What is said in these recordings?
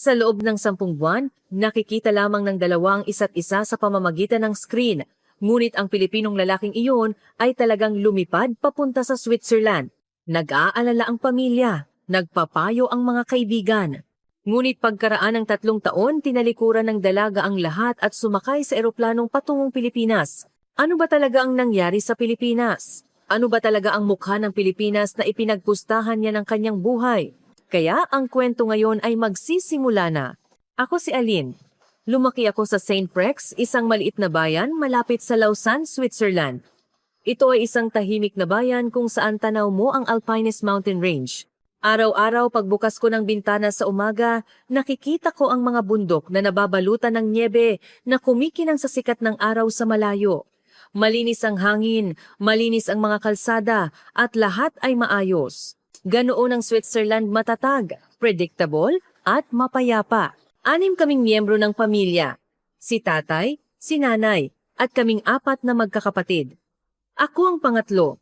Sa loob ng 10 buwan, nakikita lamang ng dalawa ang isa't isa sa pamamagitan ng screen. Ngunit ang Pilipinong lalaking iyon ay talagang lumipad papunta sa Switzerland. Nag-aalala ang pamilya, nagpapayo ang mga kaibigan. Ngunit pagkaraan ng 3 taon, tinalikuran ng dalaga ang lahat at sumakay sa eroplanong patungong Pilipinas. Ano ba talaga ang nangyari sa Pilipinas? Ano ba talaga ang mukha ng Pilipinas na ipinagpustahan niya ng kanyang buhay? Kaya ang kwento ngayon ay magsisimula na. Ako si Aline. Lumaki ako sa St. Prex, isang maliit na bayan malapit sa Lausanne, Switzerland. Ito ay isang tahimik na bayan kung saan tanaw mo ang Alpines Mountain Range. Araw-araw pagbukas ko ng bintana sa umaga, nakikita ko ang mga bundok na nababalutan ng nyebe na kumikinang sa sikat ng araw sa malayo. Malinis ang hangin, malinis ang mga kalsada, at lahat ay maayos. Ganoon ang Switzerland, matatag, predictable, at mapayapa. 6 kaming miyembro ng pamilya. Si tatay, si nanay, at kaming 4 na magkakapatid. Ako ang pangatlo.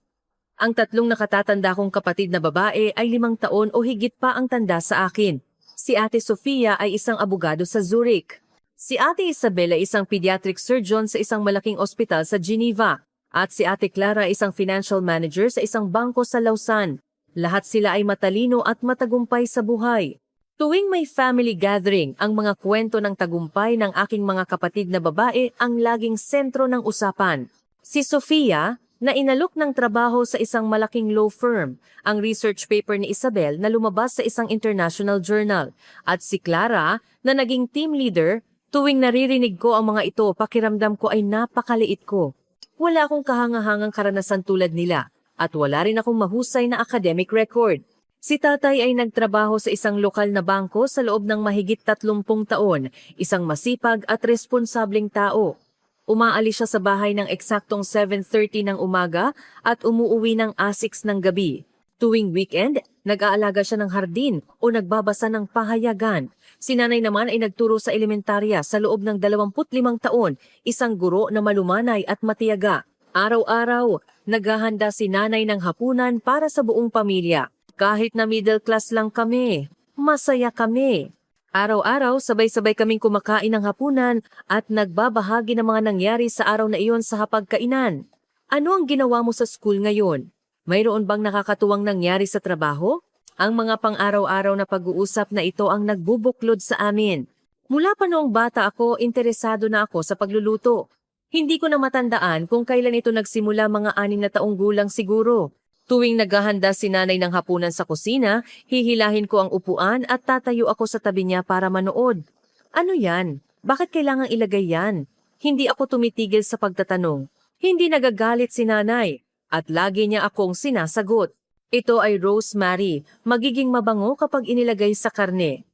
Ang 3 nakatatanda kong kapatid na babae ay 5 taon o higit pa ang tanda sa akin. Si Ate Sofia ay isang abogado sa Zurich. Si Ate Isabel ay isang pediatric surgeon sa isang malaking ospital sa Geneva. At si Ate Clara ay isang financial manager sa isang bangko sa Lausanne. Lahat sila ay matalino at matagumpay sa buhay. Tuwing may family gathering, ang mga kwento ng tagumpay ng aking mga kapatid na babae ang laging sentro ng usapan. Si Sofia, na inalok ng trabaho sa isang malaking law firm, ang research paper ni Isabel na lumabas sa isang international journal, at si Clara, na naging team leader. Tuwing naririnig ko ang mga ito, pakiramdam ko ay napakaliit ko. Wala akong kahangahangang karanasan tulad nila, at wala rin akong mahusay na academic record. Si tatay ay nagtrabaho sa isang lokal na bangko sa loob ng mahigit 30 taon, isang masipag at responsableng tao. Umaalis siya sa bahay ng eksaktong 7:30 ng umaga at umuuwi ng 6 ng gabi. Tuwing weekend, nag-aalaga siya ng hardin o nagbabasa ng pahayagan. Si nanay naman ay nagturo sa elementarya sa loob ng 25 taon, isang guro na malumanay at matiyaga. Araw-araw, naghahanda si nanay ng hapunan para sa buong pamilya. Kahit na middle class lang kami, masaya kami. Araw-araw, sabay-sabay kaming kumakain ng hapunan at nagbabahagi ng mga nangyari sa araw na iyon sa hapagkainan. Ano ang ginawa mo sa school ngayon? Mayroon bang nakakatuwang nangyari sa trabaho? Ang mga pang-araw-araw na pag-uusap na ito ang nagbubuklod sa amin. Mula pa noong bata ako, interesado na ako sa pagluluto. Hindi ko na matandaan kung kailan ito nagsimula, mga 6 na taong gulang siguro. Tuwing naghahanda si nanay ng hapunan sa kusina, hihilahin ko ang upuan at tatayo ako sa tabi niya para manood. Ano yan? Bakit kailangang ilagay yan? Hindi ako tumitigil sa pagtatanong. Hindi nagagalit si nanay at lagi niya akong sinasagot. Ito ay rosemary, magiging mabango kapag inilagay sa karne.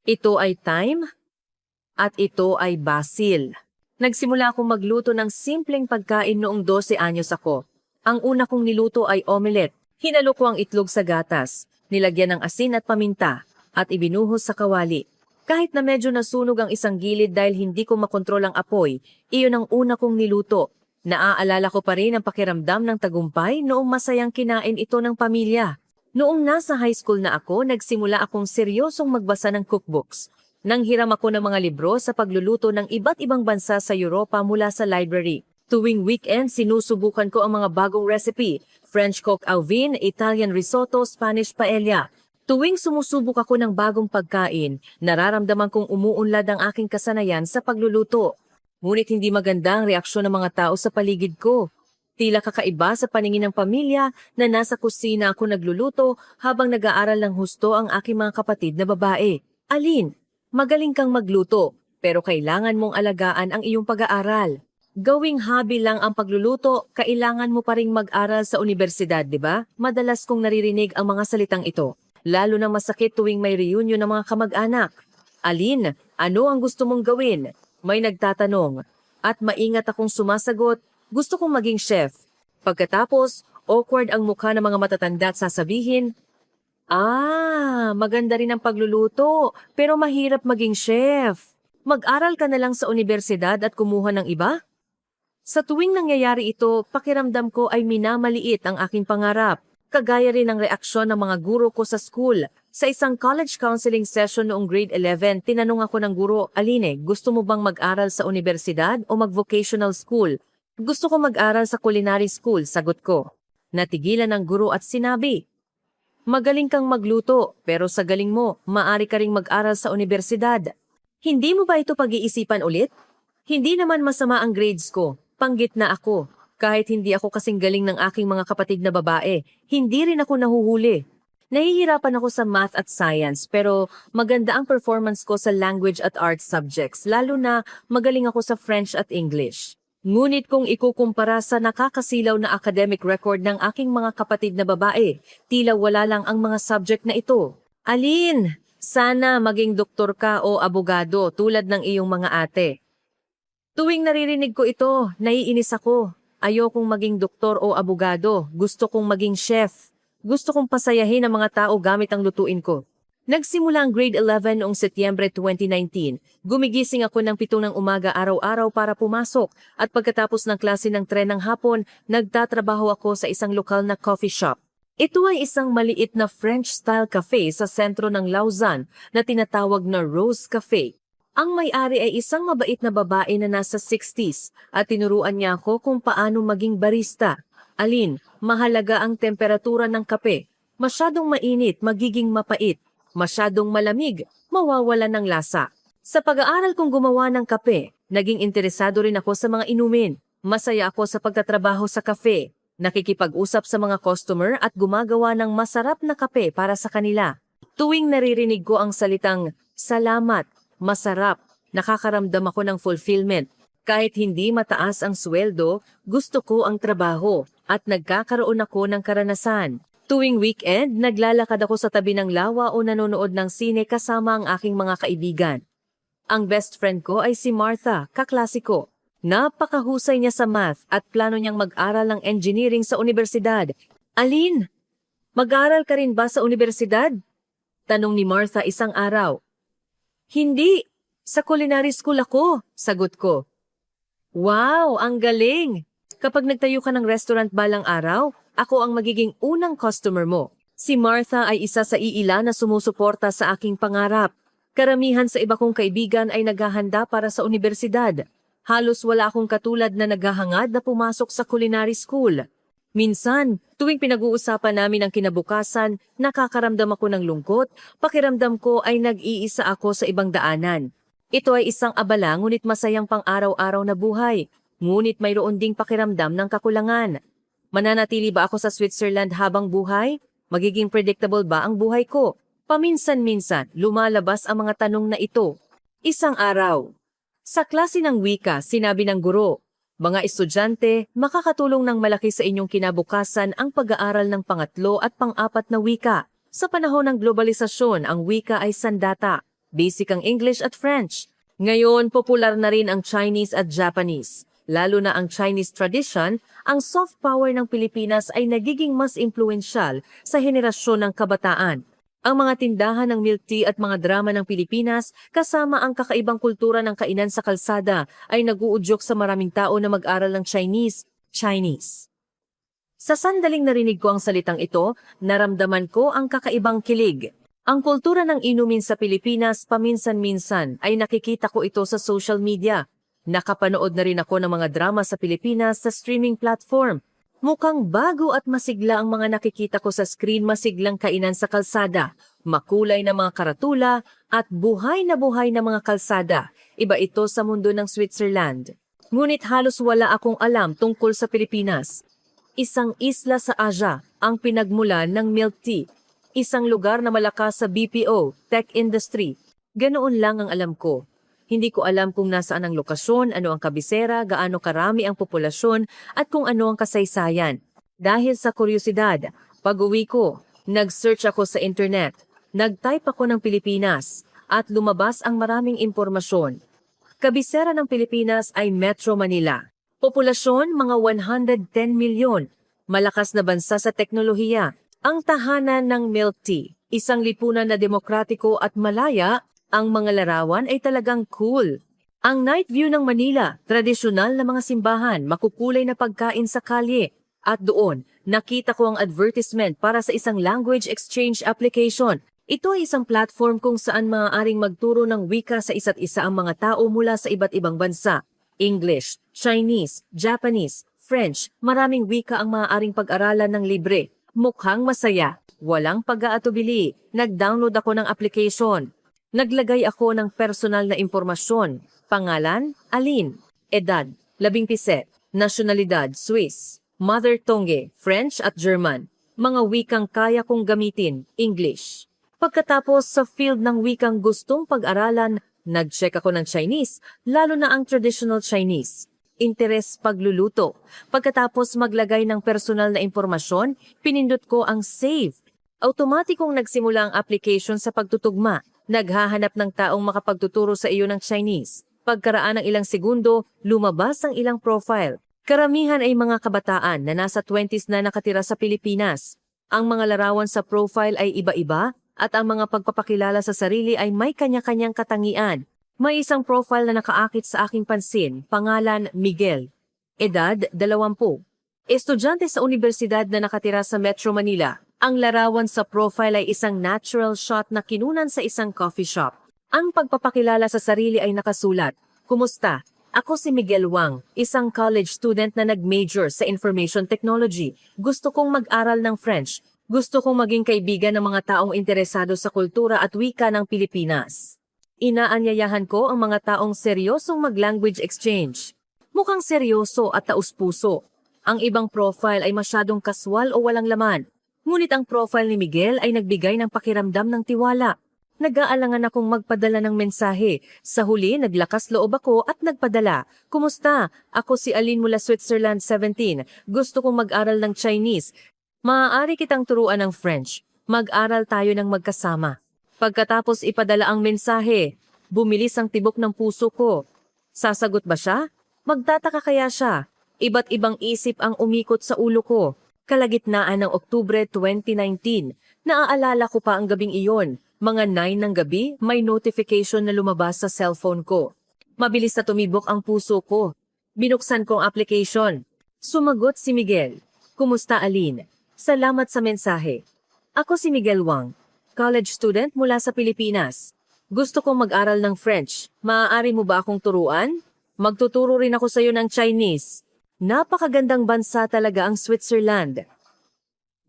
Ito ay thyme at ito ay basil. Nagsimula akong magluto ng simpleng pagkain noong 12 anyos ako. Ang una kong niluto ay omelette. Hinalo ko ang itlog sa gatas, nilagyan ng asin at paminta, at ibinuhos sa kawali. Kahit na medyo nasunog ang isang gilid dahil hindi ko makontrol ang apoy, iyon ang una kong niluto. Naaalala ko pa rin ang pakiramdam ng tagumpay noong masayang kinain ito ng pamilya. Noong nasa high school na ako, nagsimula akong seryosong magbasa ng cookbooks. Nanghiram ako ng mga libro sa pagluluto ng iba't ibang bansa sa Europa mula sa library. Tuwing weekend, sinusubukan ko ang mga bagong recipe, French coq au vin, Italian risotto, Spanish paella. Tuwing sumusubok ako ng bagong pagkain, nararamdaman kong umuunlad ang aking kasanayan sa pagluluto. Ngunit hindi maganda ang reaksyon ng mga tao sa paligid ko. Tila kakaiba sa paningin ng pamilya na nasa kusina ako nagluluto habang nag-aaral ng husto ang aking mga kapatid na babae. Aline, magaling kang magluto, pero kailangan mong alagaan ang iyong pag-aaral. Gawing hobby lang ang pagluluto, kailangan mo pa ring mag-aral sa universidad, di ba? Madalas kong naririnig ang mga salitang ito, lalo na masakit tuwing may reunion ng mga kamag-anak. Aline, ano ang gusto mong gawin? May nagtatanong. At maingat akong sumasagot, gusto kong maging chef. Pagkatapos, awkward ang mukha ng mga matatanda at sasabihin, maganda rin ang pagluluto, pero mahirap maging chef. Mag-aral ka na lang sa universidad at kumuha ng iba? Sa tuwing nangyayari ito, pakiramdam ko ay minamaliit ang aking pangarap. Kagaya rin ng reaksyon ng mga guro ko sa school. Sa isang college counseling session noong grade 11, tinanong ako ng guro, Aline, gusto mo bang mag-aral sa universidad o mag-vocational school? Gusto ko mag-aral sa culinary school, sagot ko. Natigilan ng guro at sinabi, magaling kang magluto, pero sa galing mo, maaari ka ring mag-aral sa universidad. Hindi mo ba ito pag-iisipan ulit? Hindi naman masama ang grades ko, panggitna ako. Kahit hindi ako kasing galing ng aking mga kapatid na babae, hindi rin ako nahuhuli. Nahihirapan ako sa math at science pero maganda ang performance ko sa language at art subjects, lalo na magaling ako sa French at English. Ngunit kung ikukumpara sa nakakasilaw na academic record ng aking mga kapatid na babae, tila wala lang ang mga subject na ito. Aline, sana maging doktor ka o abogado tulad ng iyong mga ate. Tuwing naririnig ko ito, naiinis ako. Ayokong maging doktor o abogado, gusto kong maging chef. Gusto kong pasayahin ang mga tao gamit ang lutuin ko. Nagsimula ang grade 11 noong Setyembre 2019. Gumigising ako ng 7 ng umaga araw-araw para pumasok at pagkatapos ng klase ng 3 ng hapon, nagtatrabaho ako sa isang lokal na coffee shop. Ito ay isang maliit na French-style cafe sa sentro ng Lausanne na tinatawag na Rose Cafe. Ang may-ari ay isang mabait na babae na nasa 60s at tinuruan niya ako kung paano maging barista. Aline, mahalaga ang temperatura ng kape. Masyadong mainit, magiging mapait. Masyadong malamig, mawawala ng lasa. Sa pag-aaral kong gumawa ng kape, naging interesado rin ako sa mga inumin. Masaya ako sa pagtatrabaho sa kafe. Nakikipag-usap sa mga customer at gumagawa ng masarap na kape para sa kanila. Tuwing naririnig ko ang salitang, salamat, masarap, nakakaramdam ako ng fulfillment. Kahit hindi mataas ang sweldo, gusto ko ang trabaho at nagkakaroon ako ng karanasan. Tuwing weekend, naglalakad ako sa tabi ng lawa o nanonood ng sine kasama ang aking mga kaibigan. Ang best friend ko ay si Martha, kaklase ko. Napakahusay niya sa math at plano niyang mag-aral ng engineering sa universidad. Aline, mag-aral ka rin ba sa universidad? Tanong ni Martha isang araw. Hindi, sa culinary school ako, sagot ko. Wow, ang galing! Kapag nagtayo ka ng restaurant balang araw, ako ang magiging unang customer mo. Si Martha ay isa sa iila na sumusuporta sa aking pangarap. Karamihan sa iba kong kaibigan ay naghahanda para sa universidad. Halos wala akong katulad na naghahangad na pumasok sa culinary school. Minsan, tuwing pinag-uusapan namin ang kinabukasan, nakakaramdam ako ng lungkot, pakiramdam ko ay nag-iisa ako sa ibang daanan. Ito ay isang abala ngunit masayang pang-araw-araw na buhay. Ngunit mayroon ding pakiramdam ng kakulangan. Mananatili ba ako sa Switzerland habang buhay? Magiging predictable ba ang buhay ko? Paminsan-minsan, lumalabas ang mga tanong na ito. Isang araw. Sa klase ng wika, sinabi ng guro, mga estudyante, makakatulong ng malaki sa inyong kinabukasan ang pag-aaral ng pangatlo at pang-apat na wika. Sa panahon ng globalisasyon, ang wika ay sandata. Basic ang English at French. Ngayon, popular na rin ang Chinese at Japanese. Lalo na ang Chinese tradition, ang soft power ng Pilipinas ay nagiging mas impluensyal sa henerasyon ng kabataan. Ang mga tindahan ng milk tea at mga drama ng Pilipinas kasama ang kakaibang kultura ng kainan sa kalsada ay nag-uudyok sa maraming tao na mag-aral ng Chinese. Sa sandaling narinig ko ang salitang ito, naramdaman ko ang kakaibang kilig. Ang kultura ng inumin sa Pilipinas paminsan-minsan ay nakikita ko ito sa social media. Nakapanood na rin ako ng mga drama sa Pilipinas sa streaming platform. Mukhang bago at masigla ang mga nakikita ko sa screen, masiglang kainan sa kalsada, makulay na mga karatula at buhay na mga kalsada. Iba ito sa mundo ng Switzerland. Ngunit halos wala akong alam tungkol sa Pilipinas. Isang isla sa Asia ang pinagmulan ng milk tea. Isang lugar na malakas sa BPO, tech industry. Ganoon lang ang alam ko. Hindi ko alam kung nasaan ang lokasyon, ano ang kabisera, gaano karami ang populasyon, at kung ano ang kasaysayan. Dahil sa kuryosidad, pag-uwi ko, nag-search ako sa internet, nag-type ako ng Pilipinas, at lumabas ang maraming impormasyon. Kabisera ng Pilipinas ay Metro Manila. Populasyon, mga 110 milyon. Malakas na bansa sa teknolohiya. Ang tahanan ng milk tea, isang lipunan na demokratiko at malaya. Ang mga larawan ay talagang cool. Ang night view ng Manila, tradisyonal na mga simbahan, makukulay na pagkain sa kalye. At doon, nakita ko ang advertisement para sa isang language exchange application. Ito ay isang platform kung saan maaaring magturo ng wika sa isa't isa ang mga tao mula sa iba't ibang bansa. English, Chinese, Japanese, French, maraming wika ang maaaring pag-aralan ng libre. Mukhang masaya. Walang pag-aatubili. Nag-download ako ng application. Naglagay ako ng personal na impormasyon. Pangalan, Aline. Edad, 17. Nasyonalidad, Swiss. Mother tongue, French at German. Mga wikang kaya kong gamitin, English. Pagkatapos sa field ng wikang gustong pag-aralan, nag-check ako ng Chinese, lalo na ang traditional Chinese. Interes pagluluto. Pagkatapos maglagay ng personal na impormasyon, pinindot ko ang save. Automatikong nagsimula ang application sa pagtutugma. Naghahanap ng taong makapagtuturo sa iyo ng Chinese. Pagkaraan ng ilang segundo, lumabas ang ilang profile. Karamihan ay mga kabataan na nasa 20s na nakatira sa Pilipinas. Ang mga larawan sa profile ay iba-iba at ang mga pagpapakilala sa sarili ay may kanya-kanyang katangian. May isang profile na nakaakit sa aking pansin, pangalan Miguel. Edad, 20. Estudyante sa universidad na nakatira sa Metro Manila. Ang larawan sa profile ay isang natural shot na kinunan sa isang coffee shop. Ang pagpapakilala sa sarili ay nakasulat, "Kumusta? Ako si Miguel Wang, isang college student na nag-major sa Information Technology. Gusto kong mag-aral ng French. Gusto kong maging kaibigan ng mga taong interesado sa kultura at wika ng Pilipinas." Inaanyayahan ko ang mga taong seryosong mag-language exchange. Mukhang seryoso at taus-puso. Ang ibang profile ay masyadong kaswal o walang laman. Ngunit ang profile ni Miguel ay nagbigay ng pakiramdam ng tiwala. Nag-aalangan akong magpadala ng mensahe. Sa huli, naglakas loob ako at nagpadala. "Kumusta? Ako si Aline mula Switzerland, 17. Gusto kong mag-aral ng Chinese. Maaari kitang turuan ng French. Mag-aral tayo ng magkasama." Pagkatapos ipadala ang mensahe, bumilis ang tibok ng puso ko. Sasagot ba siya? Magtataka kaya siya? Iba't ibang isip ang umikot sa ulo ko. Kalagitnaan ng Oktubre 2019, naaalala ko pa ang gabing iyon. Mga 9 ng gabi, may notification na lumabas sa cellphone ko. Mabilis na tumibok ang puso ko. Binuksan ko ang application. Sumagot si Miguel. "Kumusta, Aline? Salamat sa mensahe. Ako si Miguel Wang, college student mula sa Pilipinas. Gusto kong mag-aral ng French. Maaari mo ba akong turuan? Magtuturo rin ako sa iyo ng Chinese. Napakagandang bansa talaga ang Switzerland.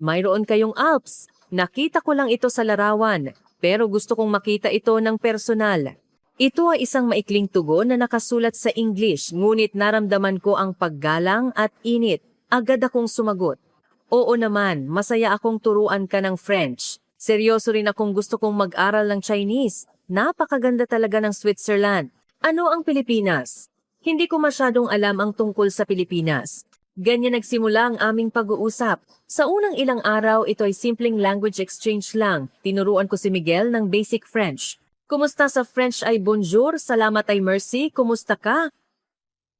Mayroon kayong Alps. Nakita ko lang ito sa larawan, pero gusto kong makita ito ng personal." Ito ay isang maikling tugon na nakasulat sa English, ngunit naramdaman ko ang paggalang at init. Agad akong sumagot. "Oo naman, masaya akong turuan ka ng French. Seryoso rin akong gusto kong mag-aral ng Chinese. Napakaganda talaga ng Switzerland. Ano ang Pilipinas?" Hindi ko masyadong alam ang tungkol sa Pilipinas. Ganyan nagsimula ang aming pag-uusap. Sa unang ilang araw, ito ay simpleng language exchange lang. Tinuruan ko si Miguel ng basic French. Kumusta sa French ay bonjour, salamat ay merci, kumusta ka?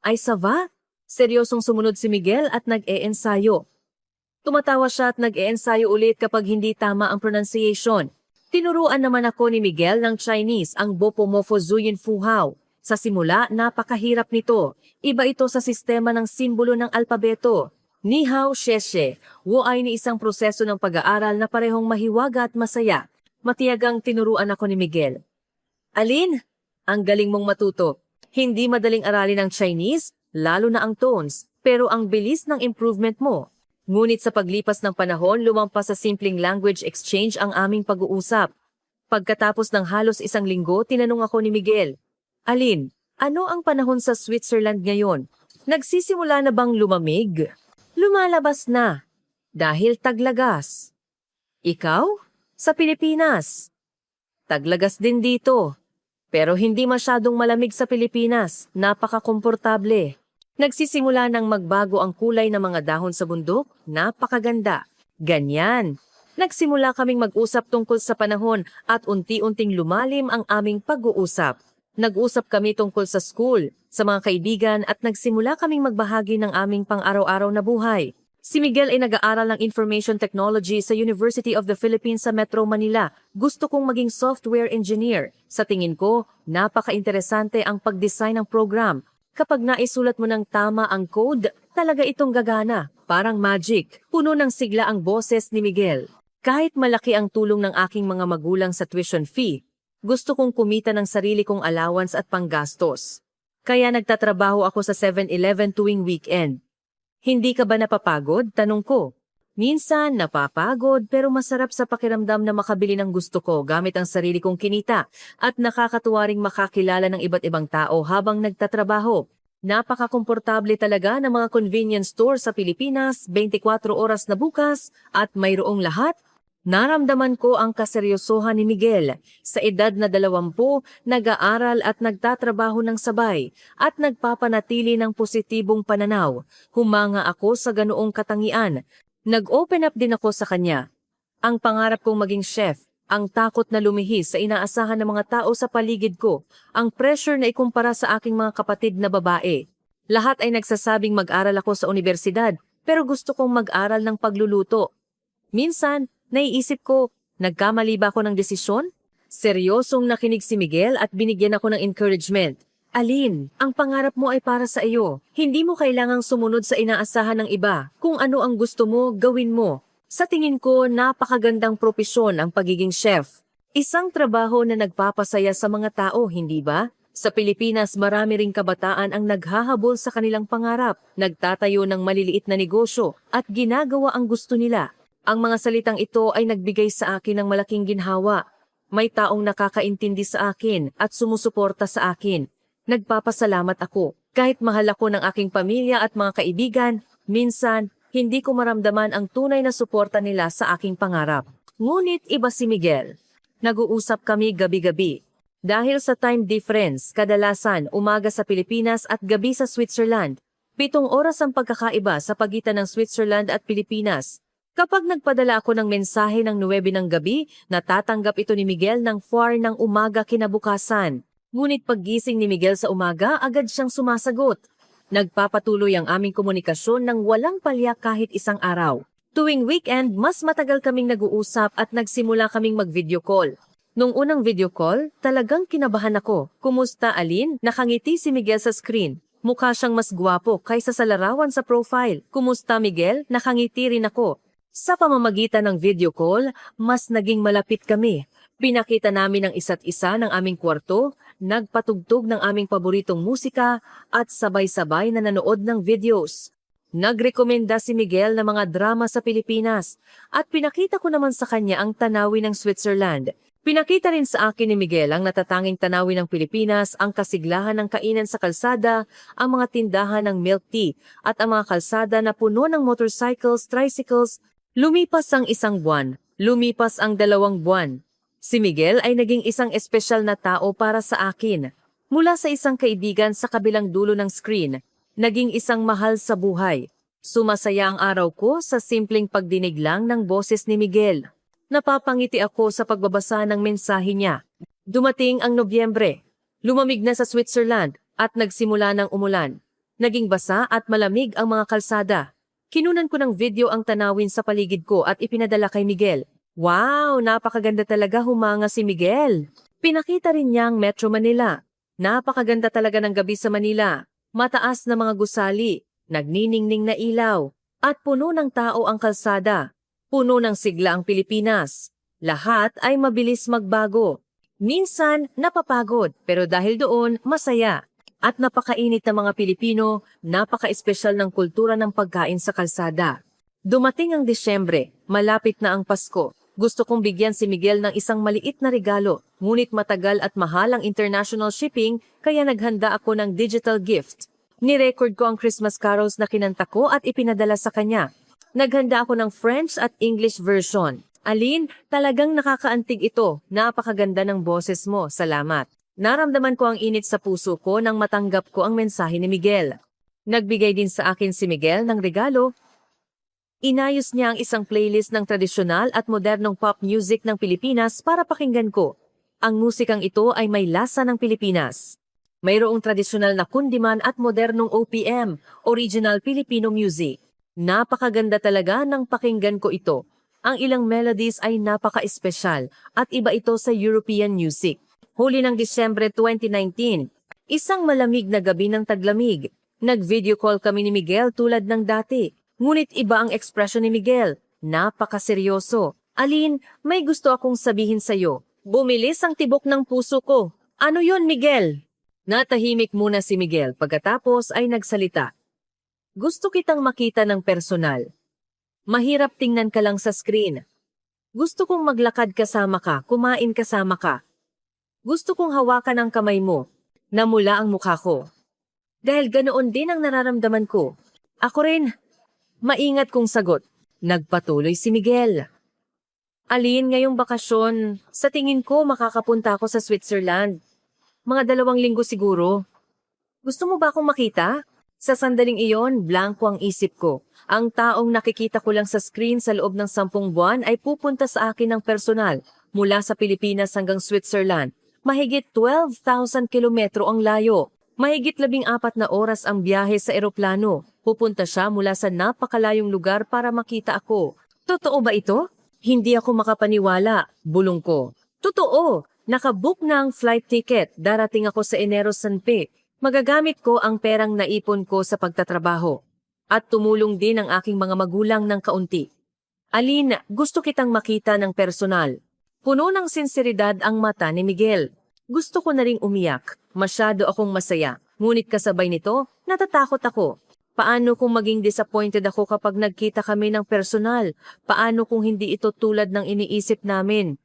Ay ça va? Seryosong sumunod si Miguel at nag-e-ensayo. Tumatawa siya at nag-e-ensayo ulit kapag hindi tama ang pronunciation. Tinuruan naman ako ni Miguel ng Chinese ang Bopomofo Zuyin Fuhao. Sa simula, napakahirap nito. Iba ito sa sistema ng simbolo ng alpabeto. Ni hao, sheshe, wo ay ni isang proseso ng pag-aaral na parehong mahiwaga at masaya. Matiyagang tinuruan ako ni Miguel. "Aline, ang galing mong matuto. Hindi madaling aralin ang Chinese, lalo na ang tones, pero ang bilis ng improvement mo." Ngunit sa paglipas ng panahon, lumampas sa simpleng language exchange ang aming pag-uusap. Pagkatapos ng halos 1 linggo, tinanong ako ni Miguel, "Aline, ano ang panahon sa Switzerland ngayon? Nagsisimula na bang lumamig?" "Lumalabas na. Dahil taglagas." "Ikaw? Sa Pilipinas?" "Taglagas din dito. Pero hindi masyadong malamig sa Pilipinas. Napaka-komportable. Nagsisimula nang magbago ang kulay ng mga dahon sa bundok. Napakaganda." Ganyan. Nagsimula kaming mag-usap tungkol sa panahon at unti-unting lumalim ang aming pag-uusap. Nag-usap kami tungkol sa school, sa mga kaibigan at nagsimula kaming magbahagi ng aming pang-araw-araw na buhay. Si Miguel ay nag-aaral ng Information Technology sa University of the Philippines sa Metro Manila. Gusto kong maging software engineer. Sa tingin ko, napaka-interesante ang pag-design ng program. Kapag naisulat mo ng tama ang code, talaga itong gagana. Parang magic. Puno ng sigla ang boses ni Miguel. Kahit malaki ang tulong ng aking mga magulang sa tuition fee, gusto kong kumita ng sarili kong allowance at panggastos. Kaya nagtatrabaho ako sa 7-Eleven tuwing weekend. Hindi ka ba napapagod? Tanong ko. Minsan napapagod pero masarap sa pakiramdam na makabili ng gusto ko gamit ang sarili kong kinita at nakakatuwa ring makakilala ng iba't ibang tao habang nagtatrabaho. Napakakomportable talaga ng mga convenience store sa Pilipinas, 24 oras na bukas at mayroong lahat. Naramdaman ko ang kaseryosohan ni Miguel. Sa edad na 20, nag-aaral at nagtatrabaho ng sabay at nagpapanatili ng positibong pananaw. Humanga ako sa ganoong katangian. Nag-open up din ako sa kanya. Ang pangarap kong maging chef, ang takot na lumihis sa inaasahan ng mga tao sa paligid ko, ang pressure na ikumpara sa aking mga kapatid na babae. Lahat ay nagsasabing mag-aral ako sa universidad, pero gusto kong mag-aral ng pagluluto. Minsan, naiisip ko, nagkamali ba ako ng desisyon? Seryosong nakinig si Miguel at binigyan ako ng encouragement. Alin, ang pangarap mo ay para sa iyo. Hindi mo kailangang sumunod sa inaasahan ng iba. Kung ano ang gusto mo, gawin mo. Sa tingin ko, napakagandang propesyon ang pagiging chef. Isang trabaho na nagpapasaya sa mga tao, hindi ba? Sa Pilipinas, marami ring kabataan ang naghahabol sa kanilang pangarap, nagtatayo ng maliliit na negosyo at ginagawa ang gusto nila. Ang mga salitang ito ay nagbigay sa akin ng malaking ginhawa. May taong nakakaintindi sa akin at sumusuporta sa akin. Nagpapasalamat ako. Kahit mahal ako ng aking pamilya at mga kaibigan, minsan, hindi ko maramdaman ang tunay na suporta nila sa aking pangarap. Ngunit iba si Miguel. Nag-uusap kami gabi-gabi. Dahil sa time difference, kadalasan umaga sa Pilipinas at gabi sa Switzerland. 7 oras ang pagkakaiba sa pagitan ng Switzerland at Pilipinas. Kapag nagpadala ako ng mensahe ng 9 ng gabi, natatanggap ito ni Miguel ng 4 ng umaga kinabukasan. Ngunit paggising ni Miguel sa umaga, agad siyang sumasagot. Nagpapatuloy ang aming komunikasyon ng walang palya kahit isang araw. Tuwing weekend, mas matagal kaming nag-uusap at nagsimula kaming mag-video call. Nung unang video call, talagang kinabahan ako. Kumusta, Alin? Nakangiti si Miguel sa screen. Mukha siyang mas gwapo kaysa sa larawan sa profile. Kumusta, Miguel? Nakangiti rin ako. Sa pamamagitan ng video call, mas naging malapit kami. Pinakita namin ang isa't isa ng aming kwarto, nagpatugtog ng aming paboritong musika at sabay-sabay na nanood ng videos. Nagrekomenda si Miguel ng mga drama sa Pilipinas at pinakita ko naman sa kanya ang tanawin ng Switzerland. Pinakita rin sa akin ni Miguel ang natatanging tanawin ng Pilipinas, ang kasiglahan ng kainan sa kalsada, ang mga tindahan ng milk tea at ang mga kalsada na puno ng motorcycles, tricycles. Lumipas ang 1 buwan, lumipas ang 2 buwan. Si Miguel ay naging isang espesyal na tao para sa akin. Mula sa isang kaibigan sa kabilang dulo ng screen, naging isang mahal sa buhay. Sumasaya ang araw ko sa simpleng pagdinig lang ng boses ni Miguel. Napapangiti ako sa pagbabasa ng mensahe niya. Dumating ang Nobyembre. Lumamig na sa Switzerland at nagsimula ng umulan. Naging basa at malamig ang mga kalsada. Kinunan ko ng video ang tanawin sa paligid ko at ipinadala kay Miguel. Wow, napakaganda talaga, humanga si Miguel. Pinakita rin niya ang Metro Manila. Napakaganda talaga ng gabi sa Manila. Mataas na mga gusali, nagniningning na ilaw, at puno ng tao ang kalsada. Puno ng sigla ang Pilipinas. Lahat ay mabilis magbago. Minsan, napapagod, pero dahil doon, masaya. At napakainit ng mga Pilipino, napaka-espesyal ng kultura ng pagkain sa kalsada. Dumating ang Disyembre, malapit na ang Pasko. Gusto kong bigyan si Miguel ng isang maliit na regalo, ngunit matagal at mahal ang international shipping, kaya naghanda ako ng digital gift. Nirecord ko ang Christmas carols na kinanta ko at ipinadala sa kanya. Naghanda ako ng French at English version. Alin, talagang nakakaantig ito. Napakaganda ng boses mo. Salamat. Naramdaman ko ang init sa puso ko nang matanggap ko ang mensahe ni Miguel. Nagbigay din sa akin si Miguel ng regalo. Inayos niya ang isang playlist ng tradisyonal at modernong pop music ng Pilipinas para pakinggan ko. Ang musikang ito ay may lasa ng Pilipinas. Mayroong tradisyonal na kundiman at modernong OPM, original Filipino music. Napakaganda talaga ng pakinggan ko ito. Ang ilang melodies ay napaka-espesyal at iba ito sa European music. Huli ng Disyembre 2019, isang malamig na gabi ng taglamig. Nag-video call kami ni Miguel tulad ng dati. Ngunit iba ang ekspresyon ni Miguel. Napakaseryoso. Alin, may gusto akong sabihin sa'yo. Bumilis ang tibok ng puso ko. Ano yon, Miguel? Natahimik muna si Miguel pagkatapos ay nagsalita. Gusto kitang makita ng personal. Mahirap tingnan ka lang sa screen. Gusto kong maglakad kasama ka, kumain kasama ka. Gusto kong hawakan ang kamay mo, namula ang mukha ko. Dahil ganoon din ang nararamdaman ko. Ako rin, maingat kong sagot. Nagpatuloy si Miguel. Alin, ngayong bakasyon, sa tingin ko makakapunta ako sa Switzerland. Mga 2 linggo siguro. Gusto mo ba akong makita? Sa sandaling iyon, blanko ang isip ko. Ang taong nakikita ko lang sa screen sa loob ng 10 buwan ay pupunta sa akin ng personal mula sa Pilipinas hanggang Switzerland. Mahigit 12,000 kilometro ang layo. Mahigit 14 na oras ang biyahe sa eroplano. Pupunta siya mula sa napakalayong lugar para makita ako. Totoo ba ito? Hindi ako makapaniwala, bulong ko. Totoo! Nakabook na ang flight ticket. Darating ako sa Enero Sanpe. Magagamit ko ang perang naipon ko sa pagtatrabaho. At tumulong din ang aking mga magulang ng kaunti. Alin, gusto kitang makita ng personal. Puno ng sinseridad ang mata ni Miguel. Gusto ko na ring umiyak. Masyado akong masaya. Ngunit kasabay nito, natatakot ako. Paano kung maging disappointed ako kapag nagkita kami ng personal? Paano kung hindi ito tulad ng iniisip namin?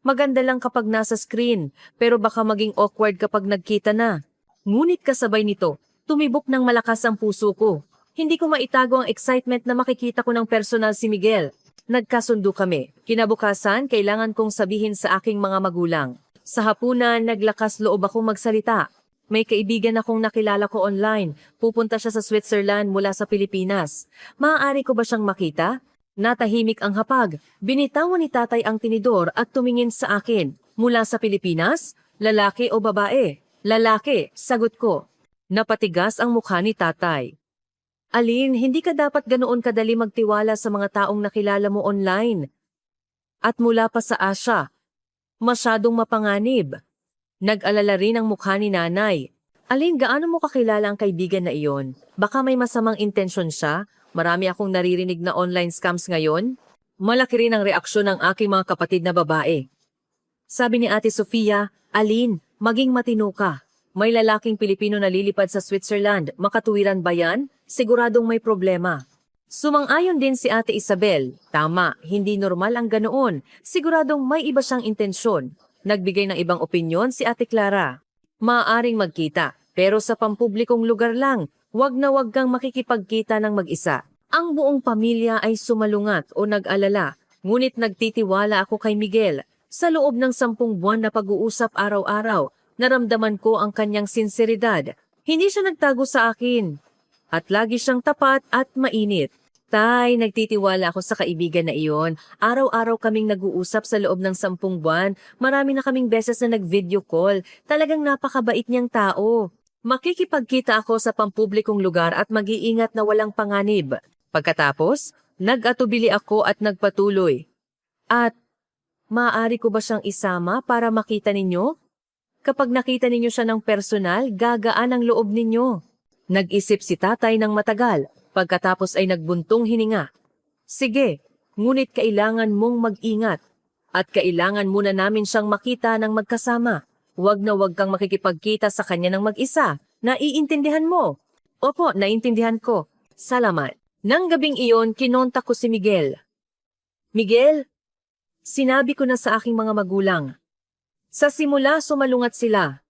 Maganda lang kapag nasa screen, pero baka maging awkward kapag nagkita na. Ngunit kasabay nito, tumibok ng malakas ang puso ko. Hindi ko maitago ang excitement na makikita ko ng personal si Miguel. Nagkasundo kami. Kinabukasan, kailangan kong sabihin sa aking mga magulang. Sa hapunan, naglakas loob akong magsalita. May kaibigan akong nakilala ko online. Pupunta siya sa Switzerland mula sa Pilipinas. Maaari ko ba siyang makita? Natahimik ang hapag. Binitawan ni tatay ang tinidor at tumingin sa akin. Mula sa Pilipinas? Lalaki o babae? Lalaki, sagot ko. Napatigas ang mukha ni tatay. Alin, hindi ka dapat ganoon kadali magtiwala sa mga taong nakilala mo online. At mula pa sa Asia. Masyadong mapanganib. Nag-alala rin ang mukha ni nanay. Alin, gaano mo kakilala ang kaibigan na iyon? Baka may masamang intensyon siya? Marami akong naririnig na online scams ngayon. Malaki rin ang reaksyon ng aking mga kapatid na babae. Sabi ni Ate Sofia, Alin, maging matino ka. May lalaking Pilipino na lilipad sa Switzerland. Makatuwiran ba yan? Siguradong may problema. Sumang-ayon din si Ate Isabel. Tama, hindi normal ang ganoon. Siguradong may iba siyang intensyon. Nagbigay ng ibang opinyon si Ate Clara. Maaaring magkita, pero sa pampublikong lugar lang. Wag na wag kang makikipagkita ng mag-isa. Ang buong pamilya ay sumalungat o nag-alala. Ngunit nagtitiwala ako kay Miguel. Sa loob ng 10 buwan na pag-uusap araw-araw, naramdaman ko ang kanyang sinseridad. Hindi siya nagtago sa akin. At lagi siyang tapat at mainit. Tay, nagtitiwala ako sa kaibigan na iyon. Araw-araw kaming nag-uusap sa loob ng 10 buwan. Marami na kaming beses na nag-video call. Talagang napakabait niyang tao. Makikipagkita ako sa pampublikong lugar at mag-iingat na walang panganib. Pagkatapos, nag-atubili ako at nagpatuloy. At, maaari ko ba siyang isama para makita ninyo? Kapag nakita ninyo siya ng personal, gagaan ang loob ninyo. Nag-isip si tatay ng matagal, pagkatapos ay nagbuntong hininga. Sige, ngunit kailangan mong mag-ingat. At kailangan muna namin siyang makita ng magkasama. Huwag na huwag kang makikipagkita sa kanya ng mag-isa. Naiintindihan mo? Opo, naiintindihan ko. Salamat. Nang gabing iyon, kinontak ko si Miguel. Miguel, sinabi ko na sa aking mga magulang. Sa simula, sumalungat sila.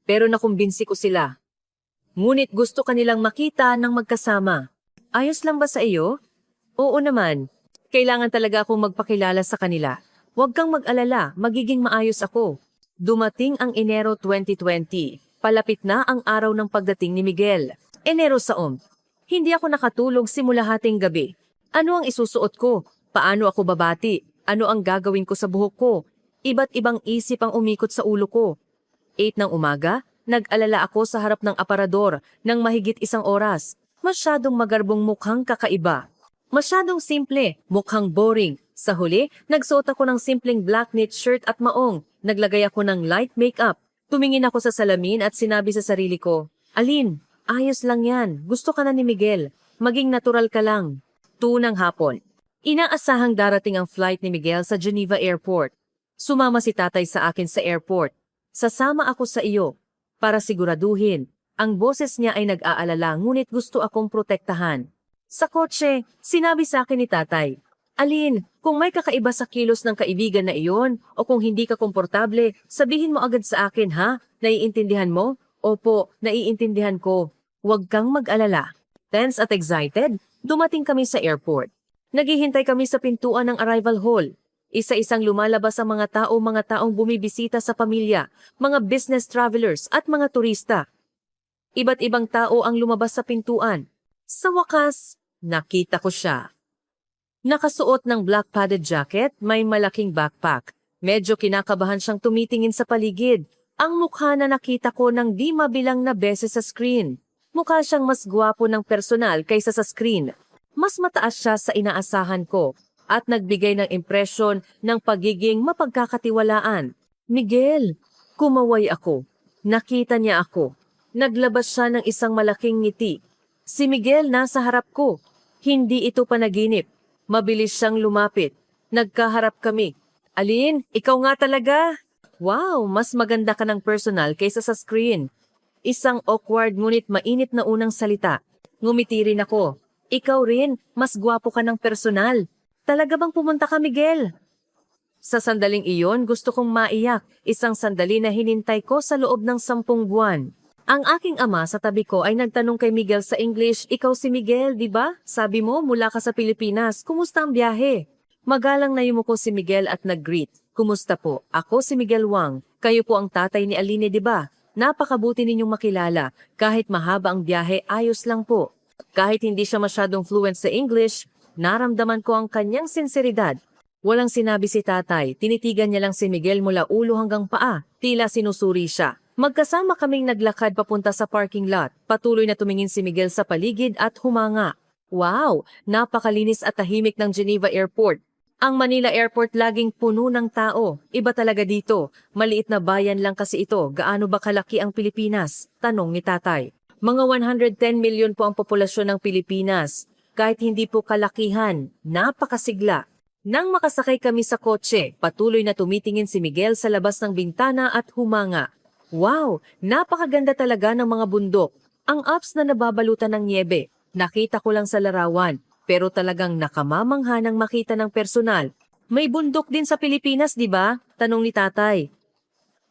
Pero nakumbinsi ko sila. Ngunit gusto kanilang makita ng magkasama. Ayos lang ba sa iyo? Oo naman. Kailangan talaga akong magpakilala sa kanila. Huwag kang mag-alala, magiging maayos ako. Dumating ang Enero 2020. Palapit na ang araw ng pagdating ni Miguel. Enero saom. Hindi ako nakatulog simula hating gabi. Ano ang isusuot ko? Paano ako babati? Ano ang gagawin ko sa buhok ko? Iba't ibang isip ang umikot sa ulo ko. 8 ng umaga, nag-alala ako sa harap ng aparador ng mahigit 1 oras. Masyadong magarbong mukhang kakaiba. Masyadong simple, mukhang boring. Sa huli, nagsuot ako ng simpleng black knit shirt at maong. Naglagay ako ng light makeup. Tumingin ako sa salamin at sinabi sa sarili ko, Alin, ayos lang yan. Gusto ka na ni Miguel. Maging natural ka lang. 2 ng hapon. Inaasahang darating ang flight ni Miguel sa Geneva Airport. Sumama si tatay sa akin sa airport. Sasama ako sa iyo. Para siguraduhin, ang boses niya ay nag-aalala ngunit gusto akong protektahan. Sa kotse, sinabi sa akin ni tatay, Alin, kung may kakaiba sa kilos ng kaibigan na iyon o kung hindi ka komportable, sabihin mo agad sa akin ha? Naiintindihan mo? Opo, naiintindihan ko. Huwag kang mag-alala. Tense at excited, dumating kami sa airport. Naghihintay kami sa pintuan ng arrival hall. Isa-isang lumalabas ang mga taong bumibisita sa pamilya, mga business travelers at mga turista. Iba't ibang tao ang lumabas sa pintuan. Sa wakas, nakita ko siya. Nakasuot ng black padded jacket, may malaking backpack. Medyo kinakabahan siyang tumitingin sa paligid. Ang mukha na nakita ko ng di mabilang na beses sa screen. Mukha siyang mas gwapo ng personal kaysa sa screen. Mas mataas siya sa inaasahan ko at nagbigay ng impresyon ng pagiging mapagkakatiwalaan. Miguel, kumaway ako. Nakita niya ako. Naglabas siya ng isang malaking ngiti. Si Miguel nasa harap ko. Hindi ito panaginip. Mabilis siyang lumapit. Nagkaharap kami. Alin, ikaw nga talaga? Wow, mas maganda ka ng personal kaysa sa screen. Isang awkward ngunit mainit na unang salita. Ngumiti rin ako. Ikaw rin, mas gwapo ka ng personal. Talaga bang pumunta ka, Miguel? Sa sandaling iyon, gusto kong maiyak. Isang sandali na hinintay ko sa loob ng 10 buwan. Ang aking ama sa tabi ko ay nagtanong kay Miguel sa English, Ikaw si Miguel, di ba? Sabi mo, mula ka sa Pilipinas. Kumusta ang biyahe? Magalang na yumuko si Miguel at nag-greet. Kumusta po? Ako si Miguel Wang. Kayo po ang tatay ni Aline, di ba? Napakabuti ninyong makilala. Kahit mahaba ang biyahe, ayos lang po. Kahit hindi siya masyadong fluent sa English, naramdaman ko ang kanyang sinseridad. Walang sinabi si tatay, tinitigan niya lang si Miguel mula ulo hanggang paa, tila sinusuri siya. Magkasama kaming naglakad papunta sa parking lot. Patuloy na tumingin si Miguel sa paligid at humanga. Wow! Napakalinis at tahimik ng Geneva Airport. Ang Manila Airport laging puno ng tao. Iba talaga dito. Maliit na bayan lang kasi ito. Gaano ba kalaki ang Pilipinas? Tanong ni tatay. Mga 110 milyon po ang populasyon ng Pilipinas. Kahit hindi po kalakihan, napakasigla. Nang makasakay kami sa kotse, patuloy na tumitingin si Miguel sa labas ng bintana at humanga. Wow, napakaganda talaga ng mga bundok. Ang Alps na nababalutan ng niebe. Nakita ko lang sa larawan, pero talagang nakamamangha ng makita ng personal. May bundok din sa Pilipinas, di ba? Tanong ni tatay.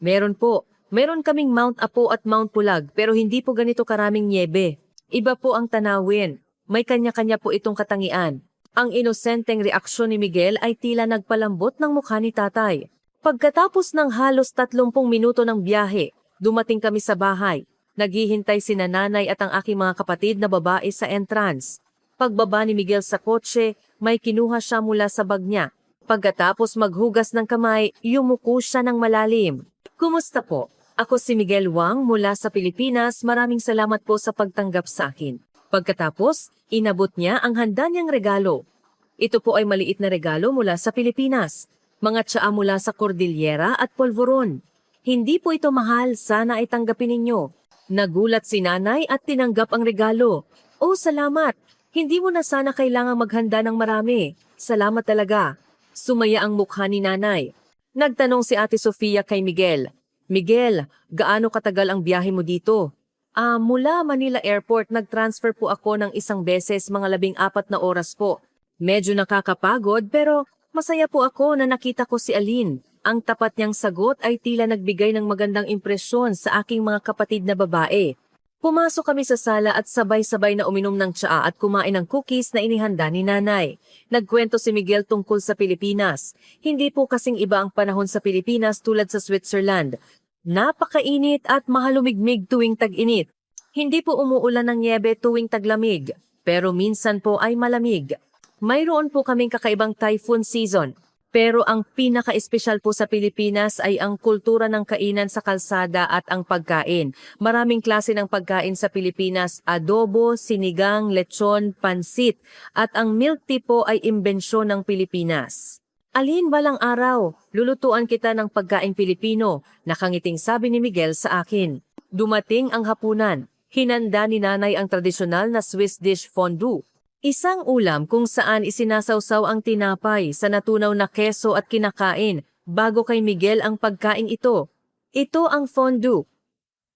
Meron po. Meron kaming Mount Apo at Mount Pulag, pero hindi po ganito karaming niebe. Iba po ang tanawin. May kanya-kanya po itong katangian. Ang inosenteng reaksyon ni Miguel ay tila nagpalambot ng mukha ni tatay. Pagkatapos ng halos 30 minuto ng biyahe, dumating kami sa bahay. Naghihintay si nanay at ang aking mga kapatid na babae sa entrance. Pagbaba ni Miguel sa kotse, may kinuha siya mula sa bag niya. Pagkatapos maghugas ng kamay, yumuko siya ng malalim. Kumusta po? Ako si Miguel Wang mula sa Pilipinas. Maraming salamat po sa pagtanggap sa akin. Pagkatapos, inabot niya ang handa niyang regalo. Ito po ay maliit na regalo mula sa Pilipinas. Mga tsaa mula sa Cordillera at Polvoron. Hindi po ito mahal, sana ay tanggapin ninyo. Nagulat si nanay at tinanggap ang regalo. Oh, salamat! Hindi mo na sana kailangang maghanda ng marami. Salamat talaga. Sumaya ang mukha ni nanay. Nagtanong si Ate Sofia kay Miguel. Miguel, gaano katagal ang biyahe mo dito? Mula Manila Airport, nag-transfer po ako ng isang beses mga 14 na oras po. Medyo nakakapagod pero masaya po ako na nakita ko si Aline. Ang tapat niyang sagot ay tila nagbigay ng magandang impresyon sa aking mga kapatid na babae. Pumasok kami sa sala at sabay-sabay na uminom ng tsaa at kumain ng cookies na inihanda ni nanay. Nagkwento si Miguel tungkol sa Pilipinas. Hindi po kasing iba ang panahon sa Pilipinas tulad sa Switzerland. Napakainit at mahalumigmig tuwing tag-init. Hindi po umuulan ng niebe tuwing taglamig, pero minsan po ay malamig. Mayroon po kaming kakaibang typhoon season. Pero ang pinaka-espesyal po sa Pilipinas ay ang kultura ng kainan sa kalsada at ang pagkain. Maraming klase ng pagkain sa Pilipinas, adobo, sinigang, lechon, pansit, at ang milk tea po ay imbensyon ng Pilipinas. Alin balang araw, lulutuan kita ng pagkaing Pilipino, nakangiting sabi ni Miguel sa akin. Dumating ang hapunan. Hinanda ni nanay ang tradisyonal na Swiss dish fondue. Isang ulam kung saan isinasawsaw ang tinapay sa natunaw na keso at kinakain bago kay Miguel ang pagkain ito. Ito ang fondue.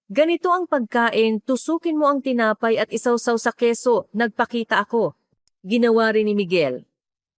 Ganito ang pagkain, tusukin mo ang tinapay at isawsaw sa keso, nagpakita ako. Ginawa rin ni Miguel.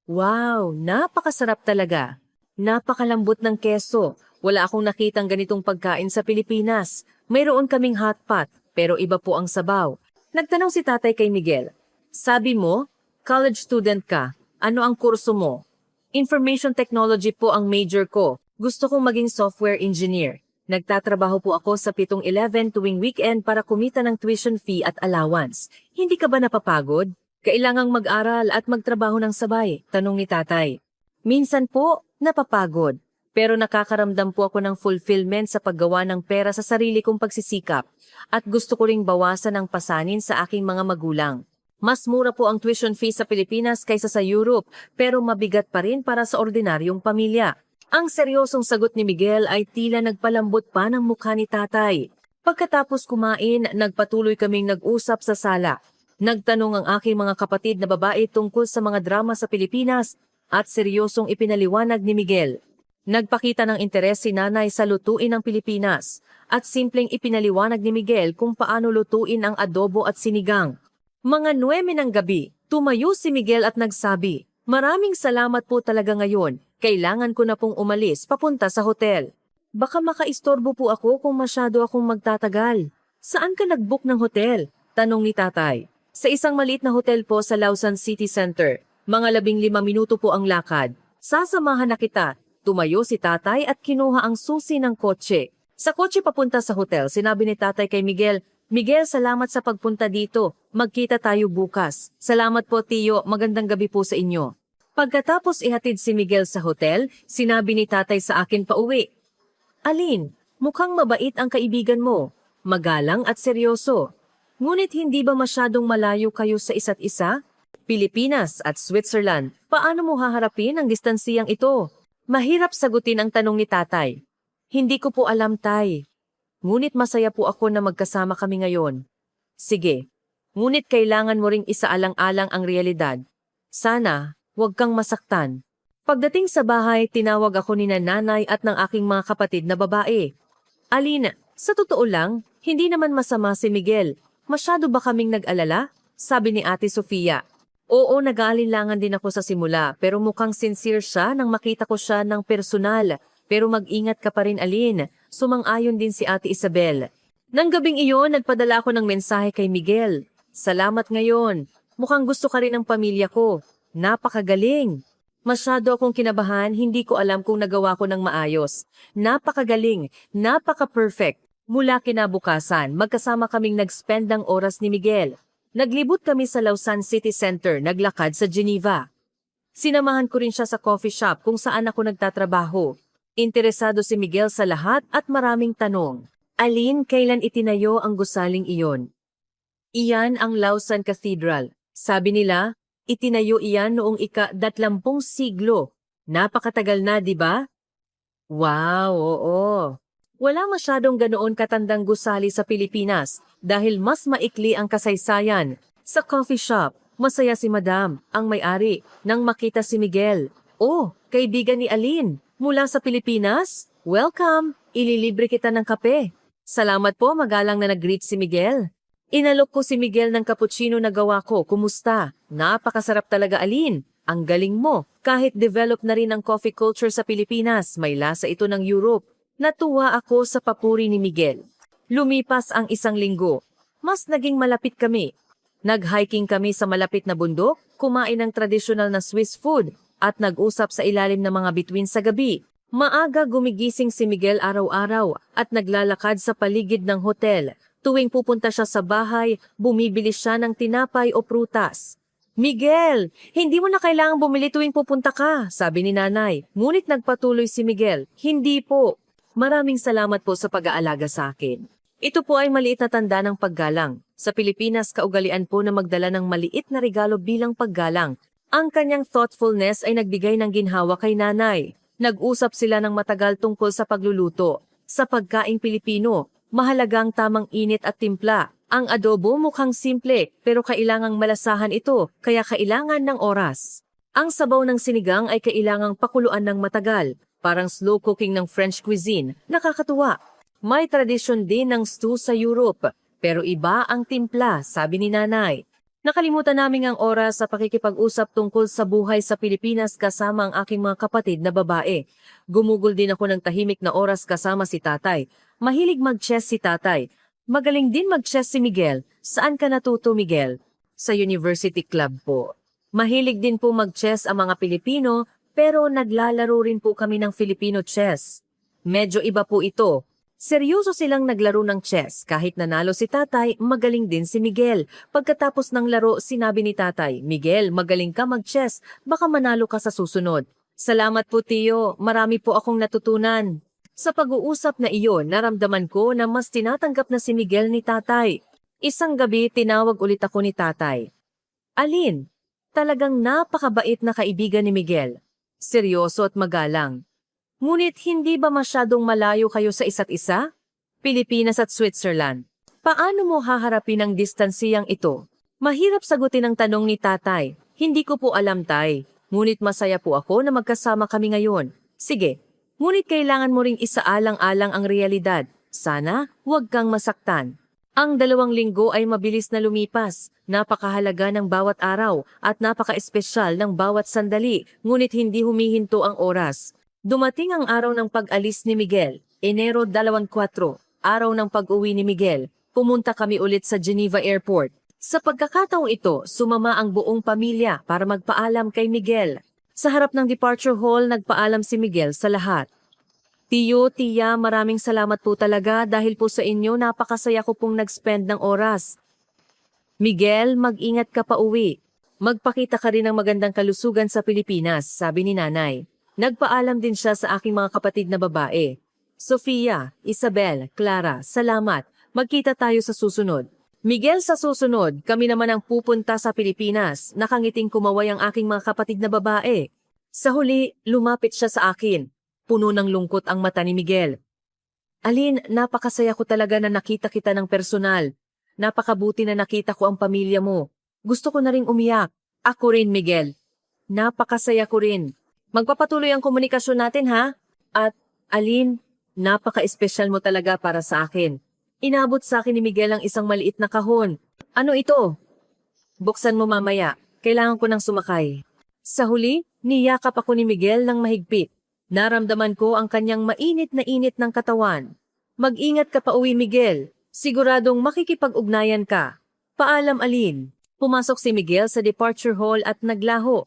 Wow, napakasarap talaga. Napakalambot ng keso. Wala akong nakitang ganitong pagkain sa Pilipinas. Mayroon kaming hot pot, pero iba po ang sabaw. Nagtanong si tatay kay Miguel. Sabi mo, college student ka. Ano ang kurso mo? Information technology po ang major ko. Gusto kong maging software engineer. Nagtatrabaho po ako sa 7-Eleven tuwing weekend para kumita ng tuition fee at allowance. Hindi ka ba napapagod? Kailangang mag-aral at magtrabaho ng sabay, tanong ni tatay. Minsan po, napapagod. Pero nakakaramdam po ako ng fulfillment sa paggawa ng pera sa sarili kong pagsisikap. At gusto ko ring bawasan ng pasanin sa aking mga magulang. Mas mura po ang tuition fee sa Pilipinas kaysa sa Europe, pero mabigat pa rin para sa ordinaryong pamilya. Ang seryosong sagot ni Miguel ay tila nagpalambot pa ng mukha ni tatay. Pagkatapos kumain, nagpatuloy kaming nag-usap sa sala. Nagtanong ang aking mga kapatid na babae tungkol sa mga drama sa Pilipinas at seryosong ipinaliwanag ni Miguel. Nagpakita ng interes si nanay sa lutuin ng Pilipinas at simpleng ipinaliwanag ni Miguel kung paano lutuin ang adobo at sinigang. Mga 9 ng gabi, tumayo si Miguel at nagsabi, "Maraming salamat po talaga ngayon. Kailangan ko na pong umalis papunta sa hotel. Baka makaistorbo po ako kung masyado akong magtatagal." "Saan ka nag-book ng hotel?" tanong ni tatay. "Sa isang maliit na hotel po sa Lausan City Center. Mga 15 minuto po ang lakad. Sasamahan na kita." Tumayo si tatay at kinuha ang susi ng kotse. Sa kotse papunta sa hotel, sinabi ni tatay kay Miguel, "Miguel, salamat sa pagpunta dito. Magkita tayo bukas." "Salamat po, Tiyo. Magandang gabi po sa inyo." Pagkatapos ihatid si Miguel sa hotel, sinabi ni tatay sa akin pauwi, "Alin, mukhang mabait ang kaibigan mo. Magalang at seryoso. Ngunit hindi ba masyadong malayo kayo sa isa't isa? Pilipinas at Switzerland, paano mo haharapin ang distansiyang ito?" Mahirap sagutin ang tanong ni tatay. "Hindi ko po alam, tay. Ngunit masaya po ako na magkasama kami ngayon." "Sige, ngunit kailangan mo ring isaalang-alang ang realidad. Sana, huwag kang masaktan." Pagdating sa bahay, tinawag ako ni nanay at ng aking mga kapatid na babae. "Alina, sa totoo lang, hindi naman masama si Miguel. Masyado ba kaming nag-alala?" sabi ni Ate Sofia. "Oo, nag-aalinlangan din ako sa simula, pero mukhang sincere siya nang makita ko siya ng personal. Pero mag-ingat ka pa rin, Alin." Sumang-ayon din si Ate Isabel. Nang gabing iyon, nagpadala ako ng mensahe kay Miguel. "Salamat ngayon. Mukhang gusto ka rin ng pamilya ko. Napakagaling." Masyado akong kinabahan, hindi ko alam kung nagawa ko ng maayos. Napakagaling, napaka-perfect. Mula kinabukasan, magkasama kaming nag-spend ng oras ni Miguel. Naglibot kami sa Lausan City Center, naglakad sa Geneva. Sinamahan ko rin siya sa coffee shop kung saan ako nagtatrabaho. Interesado si Miguel sa lahat at maraming tanong. "Alin, kailan itinayo ang gusaling iyon?" "Iyan ang Lausan Cathedral. Sabi nila, itinayo iyan noong ika-20 siglo. Napakatagal na, di ba?" "Wow, oo. Wala masyadong ganoon katandang gusali sa Pilipinas dahil mas maikli ang kasaysayan." Sa coffee shop, masaya si Madam, ang may-ari, nang makita si Miguel. "Oh, kaibigan ni Alin, mula sa Pilipinas? Welcome, ililibre kita ng kape." "Salamat po," magalang na nag-greet si Miguel. Inalok ko si Miguel ng cappuccino na gawa ko. "Kumusta? Napakasarap talaga, Alin. Ang galing mo. Kahit develop na rin ang coffee culture sa Pilipinas, may lasa ito ng Europe." Natuwa ako sa papuri ni Miguel. Lumipas ang 1 linggo. Mas naging malapit kami. Nag-hiking kami sa malapit na bundok, kumain ng tradisyonal na Swiss food, at nag-usap sa ilalim ng mga bituin sa gabi. Maaga gumigising si Miguel araw-araw at naglalakad sa paligid ng hotel. Tuwing pupunta siya sa bahay, bumibili siya ng tinapay o prutas. "Miguel, hindi mo na kailangang bumili tuwing pupunta ka," sabi ni nanay. Ngunit nagpatuloy si Miguel, "Hindi po. Maraming salamat po sa pag-aalaga sa akin." Ito po ay maliit na tanda ng paggalang. Sa Pilipinas, kaugalian po na magdala ng maliit na regalo bilang paggalang. Ang kanyang thoughtfulness ay nagbigay ng ginhawa kay nanay. Nag-usap sila ng matagal tungkol sa pagluluto, sa pagkaing Pilipino, Mahalagang tamang init at timpla. Ang adobo mukhang simple pero kailangang malasahan ito kaya kailangan ng oras. Ang sabaw ng sinigang ay kailangang pakuluan ng matagal, parang slow cooking ng French cuisine. Nakakatuwa. May tradisyon din ng stew sa Europe, pero iba ang timpla, sabi ni nanay. Nakalimutan namin ang oras sa pakikipag-usap tungkol sa buhay sa Pilipinas kasama ang aking mga kapatid na babae. Gumugol din ako ng tahimik na oras kasama si tatay. Mahilig mag-chess si tatay. Magaling din mag-chess si Miguel. Saan ka natuto, Miguel? Sa University Club po. Mahilig din po mag-chess ang mga Pilipino, pero naglalaro rin po kami ng Filipino chess. Medyo iba po ito. Seryoso silang naglaro ng chess. Kahit nanalo si tatay, magaling din si Miguel. Pagkatapos ng laro, sinabi ni tatay, Miguel, magaling ka mag-chess. Baka manalo ka sa susunod. Salamat po, Tiyo. Marami po akong natutunan. Sa pag-uusap na iyon, naramdaman ko na mas tinatanggap na si Miguel ni tatay. Isang gabi, tinawag ulit ako ni tatay. Alin? Talagang napakabait na kaibigan ni Miguel. Seryoso at magalang. Ngunit hindi ba masyadong malayo kayo sa isa't isa? Pilipinas at Switzerland. Paano mo haharapin ang distansiyang ito? Mahirap sagutin ang tanong ni tatay. Hindi ko po alam, tay. Ngunit masaya po ako na magkasama kami ngayon. Sige. Ngunit kailangan mo ring isaalang-alang ang realidad. Sana, huwag kang masaktan. Ang 2 linggo ay mabilis na lumipas. Napakahalaga ng bawat araw at napaka-espesyal ng bawat sandali, ngunit hindi humihinto ang oras. Dumating ang araw ng pag-alis ni Miguel, Enero 24, araw ng pag-uwi ni Miguel. Pumunta kami ulit sa Geneva Airport. Sa pagkakataong ito, sumama ang buong pamilya para magpaalam kay Miguel. Sa harap ng departure hall, nagpaalam si Miguel sa lahat. Tiyo, tiya, maraming salamat po talaga dahil po sa inyo napakasaya ko pong nag-spend ng oras. Miguel, mag-ingat ka pa uwi. Magpakita ka rin ng magandang kalusugan sa Pilipinas, sabi ni nanay. Nagpaalam din siya sa aking mga kapatid na babae. Sofia, Isabel, Clara, salamat. Magkita tayo sa susunod. Miguel, sa susunod, kami naman ang pupunta sa Pilipinas. Nakangiting kumaway ang aking mga kapatid na babae. Sa huli, lumapit siya sa akin. Puno ng lungkot ang mata ni Miguel. Alin, napakasaya ko talaga na nakita kita ng personal. Napakabuti na nakita ko ang pamilya mo. Gusto ko na ring umiyak. Ako rin, Miguel. Napakasaya ko rin. Magpapatuloy ang komunikasyon natin, ha? At, Alin, napaka-espesyal mo talaga para sa akin. Inabot sa akin ni Miguel ang isang maliit na kahon. Ano ito? Buksan mo mamaya. Kailangan ko ng sumakay. Sa huli, niyakap ako ni Miguel ng mahigpit. Naramdaman ko ang kanyang mainit na init ng katawan. Mag-ingat ka pa uwi, Miguel. Siguradong makikipag-ugnayan ka. Paalam, Alin. Pumasok si Miguel sa departure hall at naglaho.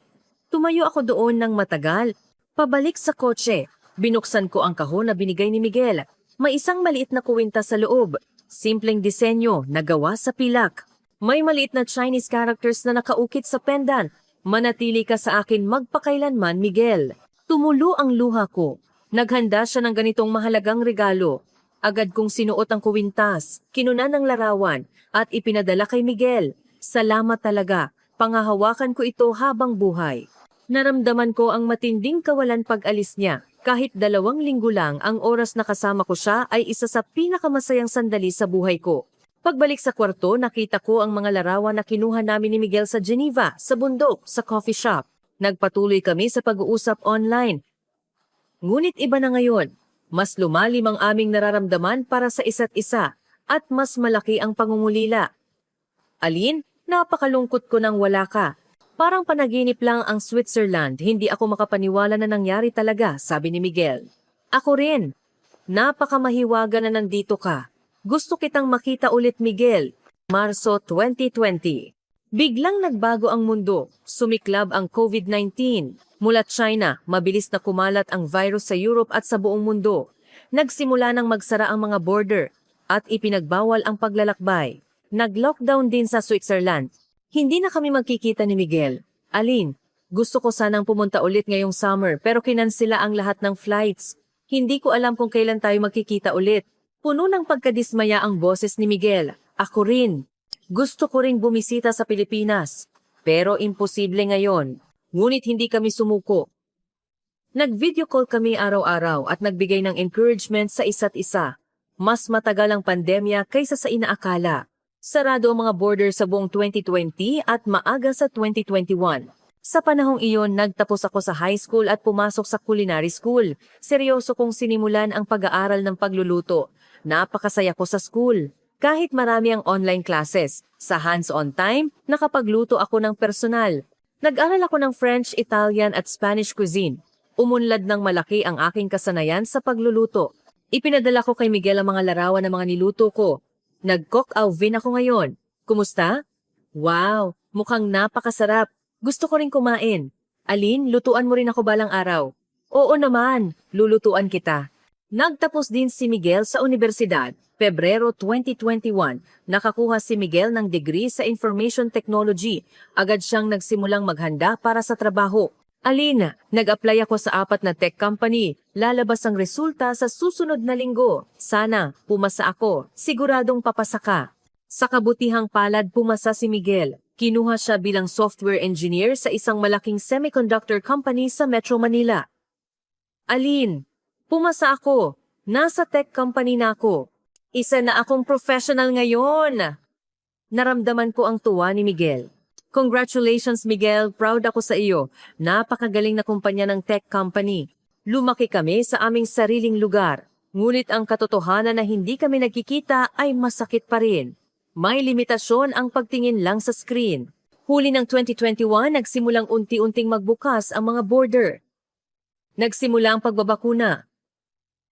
Tumayo ako doon ng matagal. Pabalik sa kotse. Binuksan ko ang kahon na binigay ni Miguel. May isang maliit na kuwinta sa loob. Simpleng disenyo na gawa sa pilak. May maliit na Chinese characters na nakaukit sa pendant. Manatili ka sa akin magpakailanman, Miguel. Tumulo ang luha ko. Naghanda siya ng ganitong mahalagang regalo. Agad kong sinuot ang kuwintas, kinunan ng larawan, at ipinadala kay Miguel. Salamat talaga. Pangahawakan ko ito habang buhay. Naramdaman ko ang matinding kawalan pag-alis niya. Kahit 2 linggo lang, ang oras na kasama ko siya ay isa sa pinakamasayang sandali sa buhay ko. Pagbalik sa kwarto, nakita ko ang mga larawan na kinuha namin ni Miguel sa Geneva, sa bundok, sa coffee shop. Nagpatuloy kami sa pag-uusap online. Ngunit iba na ngayon. Mas lumalim ang aming nararamdaman para sa isa't isa at mas malaki ang pangungulila. Alin, napakalungkot ko nang wala ka. Parang panaginip lang ang Switzerland, hindi ako makapaniwala na nangyari talaga, sabi ni Miguel. Ako rin. Napakamahiwaga na nandito ka. Gusto kitang makita ulit, Miguel. Marso 2020. Biglang nagbago ang mundo. Sumiklab ang COVID-19. Mula China, mabilis na kumalat ang virus sa Europe at sa buong mundo. Nagsimula nang magsara ang mga border at ipinagbawal ang paglalakbay. Nag-lockdown din sa Switzerland. Hindi na kami magkikita ni Miguel. Alin, gusto ko sanang pumunta ulit ngayong summer pero kinansela ang lahat ng flights. Hindi ko alam kung kailan tayo magkikita ulit. Puno ng pagkadismaya ang boses ni Miguel. Ako rin. Gusto ko ring bumisita sa Pilipinas. Pero imposible ngayon. Ngunit hindi kami sumuko. Nag-video call kami araw-araw at nagbigay ng encouragement sa isa't isa. Mas matagal ang pandemya kaysa sa inaakala. Sarado ang mga border sa buong 2020 at maaga sa 2021. Sa panahong iyon, nagtapos ako sa high school at pumasok sa culinary school. Seryoso kong sinimulan ang pag-aaral ng pagluluto. Napakasaya ko sa school. Kahit marami ang online classes, sa hands-on time, nakapagluto ako ng personal. Nag-aral ako ng French, Italian at Spanish cuisine. Umunlad ng malaki ang aking kasanayan sa pagluluto. Ipinadala ko kay Miguel ang mga larawan ng mga niluto ko. Nag-cook au vin ako ngayon. Kumusta? Wow, mukhang napakasarap. Gusto ko rin kumain. Alin, lutuan mo rin ako balang araw. Oo naman, lulutuan kita. Nagtapos din si Miguel sa universidad. Pebrero 2021, nakakuha si Miguel ng degree sa Information Technology. Agad siyang nagsimulang maghanda para sa trabaho. Alina, nag-apply ako sa 4 na tech company. Lalabas ang resulta sa susunod na linggo. Sana, pumasa ako. Siguradong papasa ka. Sa kabutihang palad, pumasa si Miguel. Kinuha siya bilang software engineer sa isang malaking semiconductor company sa Metro Manila. Alin, pumasa ako. Nasa tech company na ako. Isa na akong professional ngayon. Naramdaman ko ang tuwa ni Miguel. Congratulations Miguel, proud ako sa iyo. Napakagaling na kumpanya ng tech company. Lumaki kami sa aming sariling lugar. Ngunit ang katotohanan na hindi kami nagkikita ay masakit pa rin. May limitasyon ang pagtingin lang sa screen. Huli ng 2021, nagsimulang unti-unting magbukas ang mga border. Nagsimula ang pagbabakuna.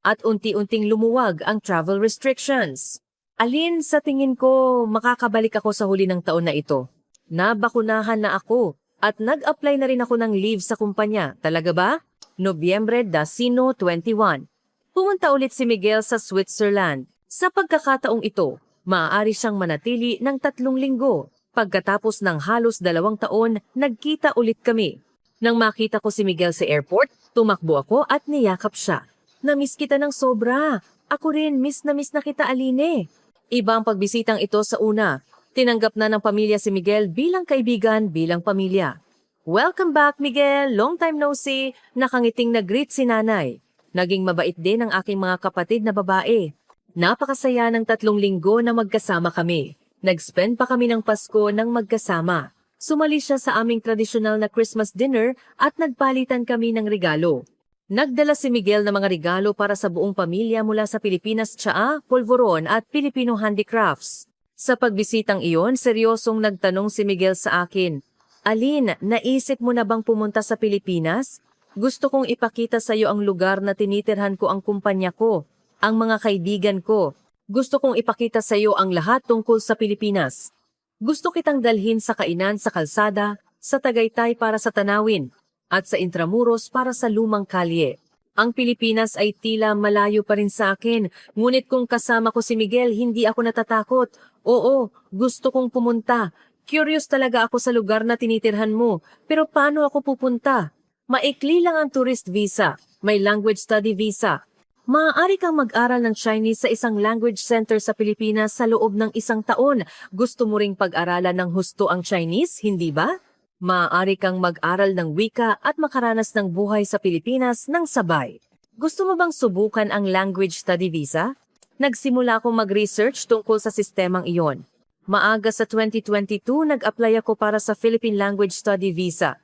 At unti-unting lumuwag ang travel restrictions. Alin, sa tingin ko, makakabalik ako sa huli ng taon na ito. Nabakunahan na ako at nag-apply na rin ako ng leave sa kumpanya. Talaga ba? Nobyembre 21. Pumunta ulit si Miguel sa Switzerland. Sa pagkakataong ito, maaari siyang manatili ng 3 linggo. Pagkatapos ng halos 2 taon, nagkita ulit kami. Nang makita ko si Miguel sa airport, tumakbo ako at niyakap siya. Namiss kita ng sobra. Ako rin, miss na kita, Aline. Iba ang pagbisitang ito sa una. Tinanggap na ng pamilya si Miguel bilang kaibigan, bilang pamilya. Welcome back, Miguel. Long time no see. Nakangiting nag-greet si nanay. Naging mabait din ang aking mga kapatid na babae. Napakasaya ng 3 linggo na magkasama kami. Nag-spend pa kami ng Pasko ng magkasama. Sumali siya sa aming tradisyonal na Christmas dinner at nagpalitan kami ng regalo. Nagdala si Miguel ng mga regalo para sa buong pamilya mula sa Pilipinas, tsaa, polvoron at Filipino handicrafts. Sa pagbisitang iyon, seryosong nagtanong si Miguel sa akin, Alin, naisip mo na bang pumunta sa Pilipinas? Gusto kong ipakita sa iyo ang lugar na tinitirhan ko ang kumpanya ko, ang mga kaibigan ko. Gusto kong ipakita sa iyo ang lahat tungkol sa Pilipinas. Gusto kitang dalhin sa kainan sa kalsada, sa Tagaytay para sa tanawin, at sa Intramuros para sa lumang kalye. Ang Pilipinas ay tila malayo pa rin sa akin, ngunit kung kasama ko si Miguel, hindi ako natatakot. Oo, gusto kong pumunta. Curious talaga ako sa lugar na tinitirhan mo, pero paano ako pupunta? Maikli lang ang tourist visa, may language study visa. Maaari kang mag-aral ng Chinese sa isang language center sa Pilipinas sa loob ng 1 taon. Gusto mo ring pag-aralan ng husto ang Chinese, hindi ba? Maaari kang mag-aral ng wika at makaranas ng buhay sa Pilipinas ng sabay. Gusto mo bang subukan ang language study visa? Nagsimula akong mag-research tungkol sa sistemang iyon. Maaga sa 2022, nag-apply ako para sa Philippine Language Study Visa.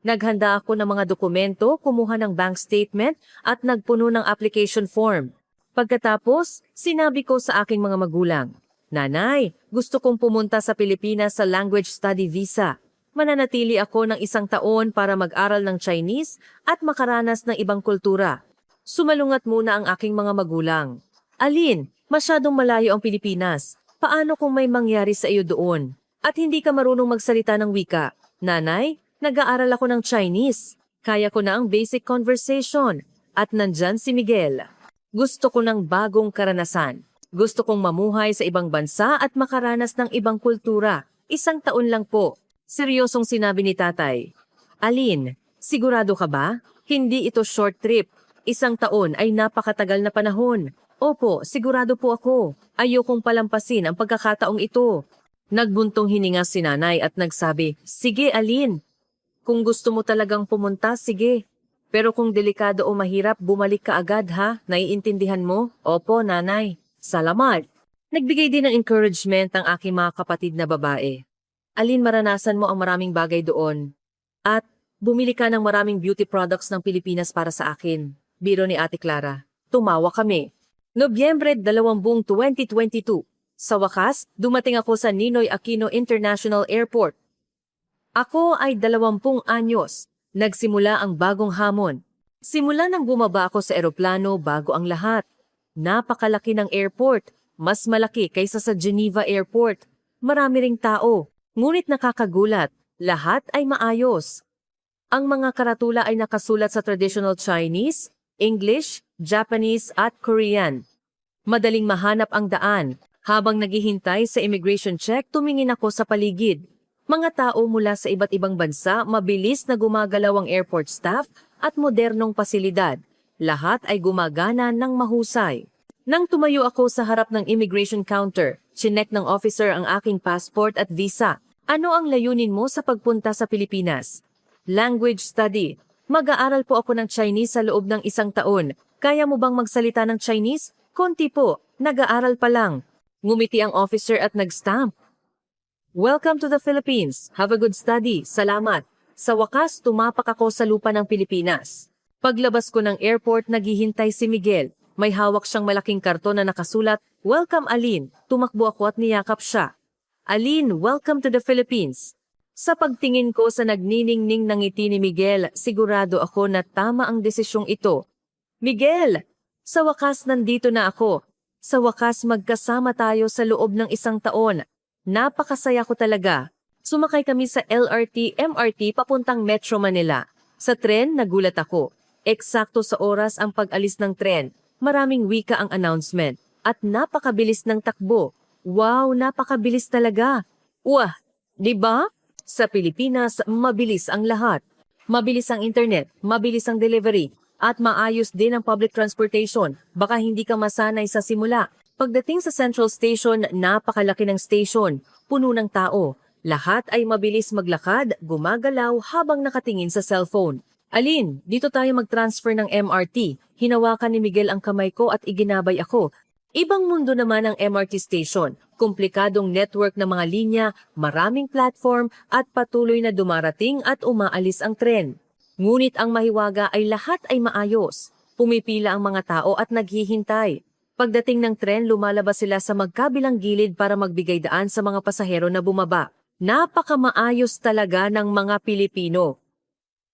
Naghanda ako ng mga dokumento, kumuha ng bank statement at nagpuno ng application form. Pagkatapos, sinabi ko sa aking mga magulang, Nanay, gusto kong pumunta sa Pilipinas sa Language Study Visa. Mananatili ako ng 1 taon para mag-aral ng Chinese at makaranas ng ibang kultura. Sumalungat muna ang aking mga magulang. Alin, masyadong malayo ang Pilipinas. Paano kung may mangyari sa iyo doon? At hindi ka marunong magsalita ng wika? Nanay, nag-aaral ako ng Chinese. Kaya ko na ang basic conversation. At nandyan si Miguel. Gusto ko ng bagong karanasan. Gusto kong mamuhay sa ibang bansa at makaranas ng ibang kultura. 1 taon lang po. Seryosong sinabi ni tatay. Alin, sigurado ka ba? Hindi ito short trip. 1 taon ay napakatagal na panahon. Opo, sigurado po ako. Ayokong palampasin ang pagkakataong ito. Nagbuntong hininga si nanay at nagsabi, Sige, Alin. Kung gusto mo talagang pumunta, sige. Pero kung delikado o mahirap, bumalik ka agad ha? Naiintindihan mo? Opo, nanay. Salamat. Nagbigay din ng encouragement ang aking mga kapatid na babae. Alin, maranasan mo ang maraming bagay doon. At bumili ka ng maraming beauty products ng Pilipinas para sa akin. Biro ni Ate Clara. Tumawa kami. Nobyembre 20, 2022. Sa wakas, dumating ako sa Ninoy Aquino International Airport. Ako ay 20 anyos. Nagsimula ang bagong hamon. Simula nang bumaba ako sa eroplano bago ang lahat. Napakalaki ng airport. Mas malaki kaysa sa Geneva Airport. Marami ring tao. Ngunit nakakagulat. Lahat ay maayos. Ang mga karatula ay nakasulat sa traditional Chinese, English, Japanese at Korean. Madaling mahanap ang daan. Habang naghihintay sa immigration check, tumingin ako sa paligid. Mga tao mula sa iba't ibang bansa, mabilis na gumagalaw ang airport staff at modernong pasilidad. Lahat ay gumagana ng mahusay. Nang tumayo ako sa harap ng immigration counter, chinek ng officer ang aking passport at visa. Ano ang layunin mo sa pagpunta sa Pilipinas? Language study. Mag-aaral po ako ng Chinese sa loob ng 1 taon. Kaya mo bang magsalita ng Chinese? Konti po, nag-aaral pa lang. Ngumiti ang officer at nag-stamp. Welcome to the Philippines. Have a good study. Salamat. Sa wakas, tumapak ako sa lupa ng Pilipinas. Paglabas ko ng airport, naghihintay si Miguel. May hawak siyang malaking karton na nakasulat, "Welcome, Aline." Tumakbo ako at niyakap siya. "Aline, welcome to the Philippines." Sa pagtingin ko sa nagniningning ng ngiti ni Miguel, sigurado ako na tama ang desisyong ito. "Miguel, sa wakas nandito na ako. Sa wakas magkasama tayo sa loob ng 1 taon. Napakasaya ko talaga." Sumakay kami sa LRT, MRT papuntang Metro Manila. Sa tren, nagulat ako. Eksakto sa oras ang pag-alis ng tren. Maraming wika ang announcement. At napakabilis ng takbo. Wow, napakabilis talaga. Wah, di ba? Sa Pilipinas, mabilis ang lahat. Mabilis ang internet, mabilis ang delivery, at maayos din ang public transportation. Baka hindi ka masanay sa simula. Pagdating sa Central Station, napakalaki ng station. Puno ng tao. Lahat ay mabilis maglakad, gumagalaw habang nakatingin sa cellphone. "Aline, dito tayo mag-transfer ng MRT." Hinawakan ni Miguel ang kamay ko at iginabay ako. Ibang mundo naman ang MRT station. Komplikadong network ng mga linya, maraming platform at patuloy na dumarating at umaalis ang tren. Ngunit ang mahiwaga ay lahat ay maayos. Pumipila ang mga tao at naghihintay. Pagdating ng tren, lumalabas sila sa magkabilang gilid para magbigay daan sa mga pasahero na bumaba. Napakamaayos talaga ng mga Pilipino.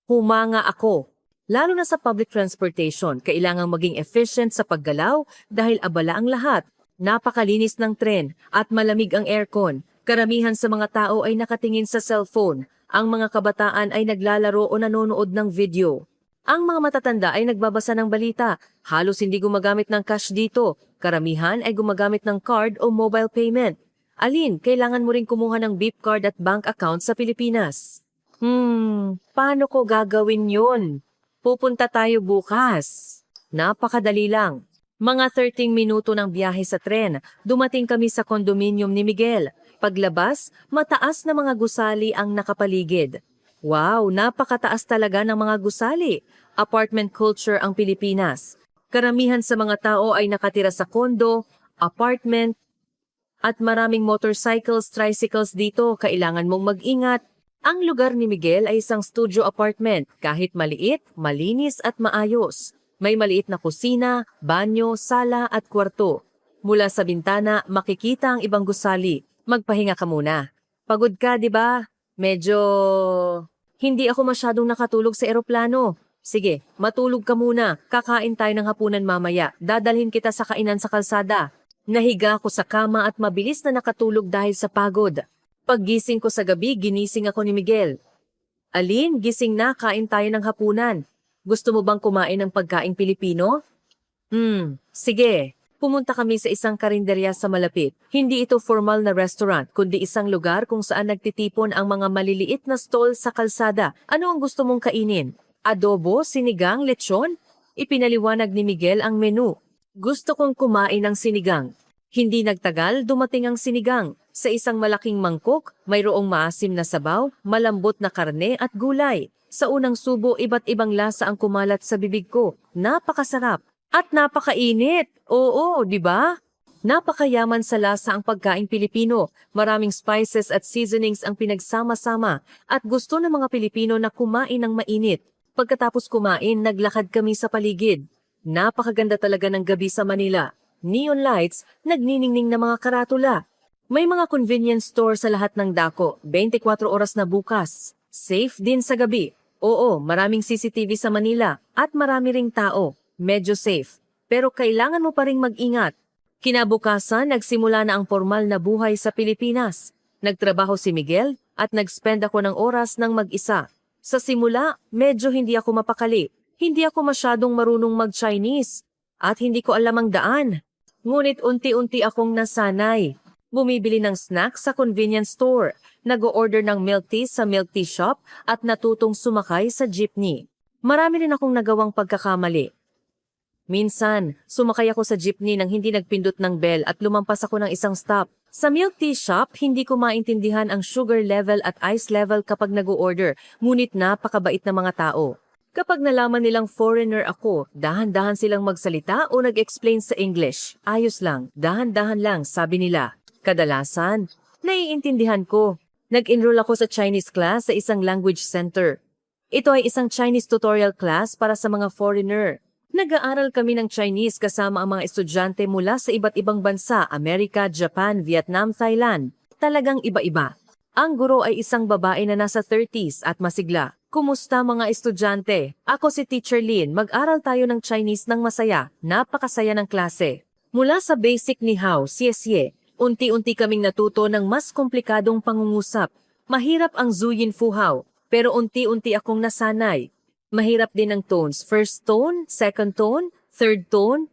Humanga ako. Lalo na sa public transportation, kailangang maging efficient sa paggalaw dahil abala ang lahat. Napakalinis ng tren at malamig ang aircon. Karamihan sa mga tao ay nakatingin sa cellphone. Ang mga kabataan ay naglalaro o nanonood ng video. Ang mga matatanda ay nagbabasa ng balita. Halos hindi gumagamit ng cash dito. Karamihan ay gumagamit ng card o mobile payment. Aline, kailangan mo ring kumuha ng beep card at bank account sa Pilipinas. Paano ko gagawin yun? Pupunta tayo bukas. Napakadali lang. Mga 13 minuto ng biyahe sa tren, dumating kami sa kondominium ni Miguel. Paglabas, mataas na mga gusali ang nakapaligid. Wow, napakataas talaga ng mga gusali. Apartment culture ang Pilipinas. Karamihan sa mga tao ay nakatira sa kondo, apartment, at maraming motorcycles, tricycles dito. Kailangan mong mag-ingat. Ang lugar ni Miguel ay isang studio apartment, kahit maliit, malinis at maayos. May maliit na kusina, banyo, sala at kwarto. Mula sa bintana, makikita ang ibang gusali. Magpahinga ka muna. Pagod ka, di ba? Medyo... Hindi ako masyadong nakatulog sa eroplano. Sige, matulog ka muna. Kakain tayo ng hapunan mamaya. Dadalhin kita sa kainan sa kalsada. Nahiga ako sa kama at mabilis na nakatulog dahil sa pagod. Paggising ko sa gabi, ginising ako ni Miguel. Aline, gising na, kain tayo ng hapunan. Gusto mo bang kumain ng pagkaing Pilipino? Sige. Pumunta kami sa isang karinderya sa malapit. Hindi ito formal na restaurant, kundi isang lugar kung saan nagtitipon ang mga maliliit na stall sa kalsada. Ano ang gusto mong kainin? Adobo, sinigang, lechon? Ipinaliwanag ni Miguel ang menu. Gusto kong kumain ng sinigang. Hindi nagtagal, dumating ang sinigang. Sa isang malaking mangkok, mayroong maasim na sabaw, malambot na karne at gulay. Sa unang subo, iba't ibang lasa ang kumalat sa bibig ko. Napakasarap at napakainit. Oo, di ba? Napakayaman sa lasa ang pagkaing Pilipino, maraming spices at seasonings ang pinagsama-sama at gusto ng mga Pilipino na kumain ng mainit. Pagkatapos kumain, naglakad kami sa paligid. Napakaganda talaga ng gabi sa Manila. Neon lights, nagniningning na mga karatula. May mga convenience store sa lahat ng dako, 24 oras na bukas. Safe din sa gabi. Oo, maraming CCTV sa Manila at marami ring tao. Medyo safe. Pero kailangan mo pa ring mag-ingat. Kinabukasan, nagsimula na ang formal na buhay sa Pilipinas. Nagtrabaho si Miguel at nag-spend ako ng oras ng mag-isa. Sa simula, medyo hindi ako mapakali. Hindi ako masyadong marunong mag-Chinese at hindi ko alam ang daan. Ngunit unti-unti akong nasanay. Bumibili ng snacks sa convenience store, nag-o-order ng milk tea sa milk tea shop at natutong sumakay sa jeepney. Marami rin akong nagawang pagkakamali. Minsan, sumakay ako sa jeepney nang hindi nagpindot ng bell at lumampas ako ng isang stop. Sa milk tea shop, hindi ko maintindihan ang sugar level at ice level kapag nag-o-order, ngunit napakabait na mga tao. Kapag nalaman nilang foreigner ako, dahan-dahan silang magsalita o nag-explain sa English. Ayos lang, dahan-dahan lang, sabi nila. Kadalasan, naiintindihan ko. Nag-enroll ako sa Chinese class sa isang language center. Ito ay isang Chinese tutorial class para sa mga foreigner. Nag-aaral kami ng Chinese kasama ang mga estudyante mula sa iba't ibang bansa, Amerika, Japan, Vietnam, Thailand. Talagang iba-iba. Ang guro ay isang babae na nasa 30s at masigla. Kumusta mga estudyante? Ako si Teacher Lin. Mag-aral tayo ng Chinese ng masaya. Napakasaya ng klase. Mula sa basic ni Hao, Xie, unti-unti kaming natuto ng mas komplikadong pangungusap. Mahirap ang Zuyin Fu Hao, pero unti-unti akong nasanay. Mahirap din ang tones. First tone, second tone, third tone,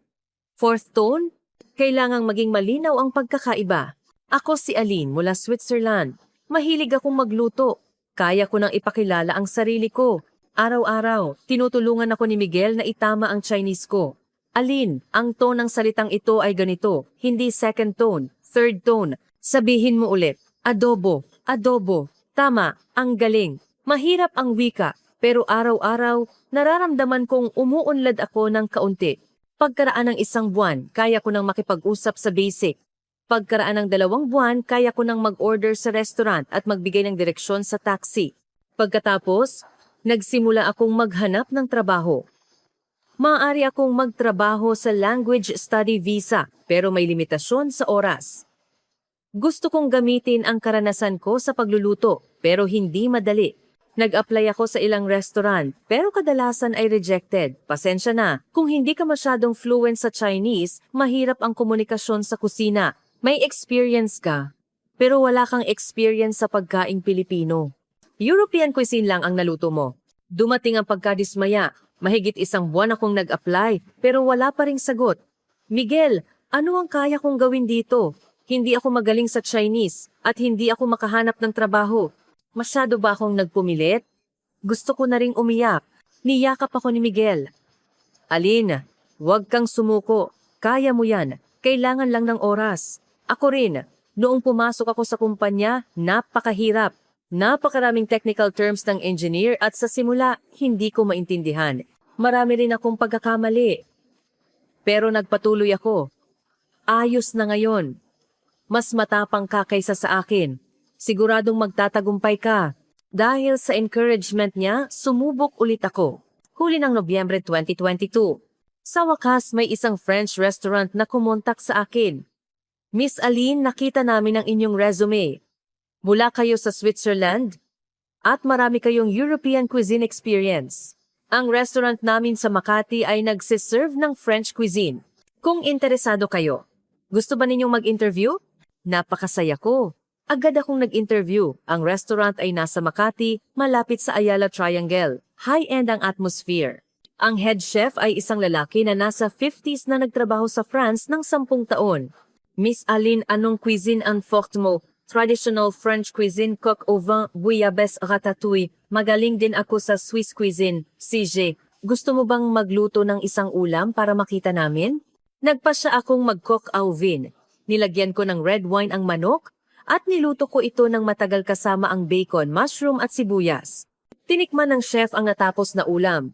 fourth tone. Kailangang maging malinaw ang pagkakaiba. Ako si Aline mula Switzerland. Mahilig akong magluto. Kaya ko nang ipakilala ang sarili ko. Araw-araw, tinutulungan ako ni Miguel na itama ang Chinese ko. Aline, ang tone ng salitang ito ay ganito. Hindi second tone, third tone. Sabihin mo ulit. Adobo, adobo. Tama, ang galing. Mahirap ang wika. Pero araw-araw, nararamdaman kong umuunlad ako ng kaunti. Pagkaraan ng isang buwan, kaya ko nang makipag-usap sa basic. Pagkaraan ng 2 buwan, kaya ko nang mag-order sa restaurant at magbigay ng direksyon sa taxi. Pagkatapos, nagsimula akong maghanap ng trabaho. Maaari akong magtrabaho sa language study visa, pero may limitasyon sa oras. Gusto kong gamitin ang karanasan ko sa pagluluto, pero hindi madali. Nag-apply ako sa ilang restaurant, pero kadalasan ay rejected. Pasensya na, kung hindi ka masyadong fluent sa Chinese, mahirap ang komunikasyon sa kusina. May experience ka, pero wala kang experience sa pagkaing Pilipino. European cuisine lang ang naluto mo. Dumating ang pagkadismaya. Mahigit 1 buwan akong nag-apply, pero wala pa ring sagot. Miguel, ano ang kaya kong gawin dito? Hindi ako magaling sa Chinese at hindi ako makahanap ng trabaho. Masyado ba akong nagpumilit? Gusto ko na ring umiyak. Niyakap ako ni Miguel. Aline, huwag kang sumuko. Kaya mo yan. Kailangan lang ng oras. Ako rin. Noong pumasok ako sa kumpanya, napakahirap. Napakaraming technical terms ng engineer at sa simula, hindi ko maintindihan. Marami rin akong pagkakamali. Pero nagpatuloy ako. Ayos na ngayon. Mas matapang ka kaysa sa akin. Siguradong magtatagumpay ka. Dahil sa encouragement niya, sumubok ulit ako. Huli ng Nobyembre 2022. Sa wakas, may isang French restaurant na kumontak sa akin. Miss Aline, nakita namin ang inyong resume. Mula kayo sa Switzerland at marami kayong European cuisine experience. Ang restaurant namin sa Makati ay nagsiserve ng French cuisine. Kung interesado kayo, gusto ba ninyong mag-interview? Napakasaya ko. Agad akong nag-interview. Ang restaurant ay nasa Makati, malapit sa Ayala Triangle. High-end ang atmosphere. Ang head chef ay isang lalaki na nasa 50s na nagtrabaho sa France ng 10 taon. Miss Aline, anong cuisine ang forte mo? Traditional French cuisine, coq au vin, bouillabaisse, ratatouille. Magaling din ako sa Swiss cuisine, CJ. Gusto mo bang magluto ng isang ulam para makita namin? Nagpasya akong mag-coq au vin. Nilagyan ko ng red wine ang manok at niluto ko ito ng matagal kasama ang bacon, mushroom at sibuyas. Tinikman ng chef ang natapos na ulam.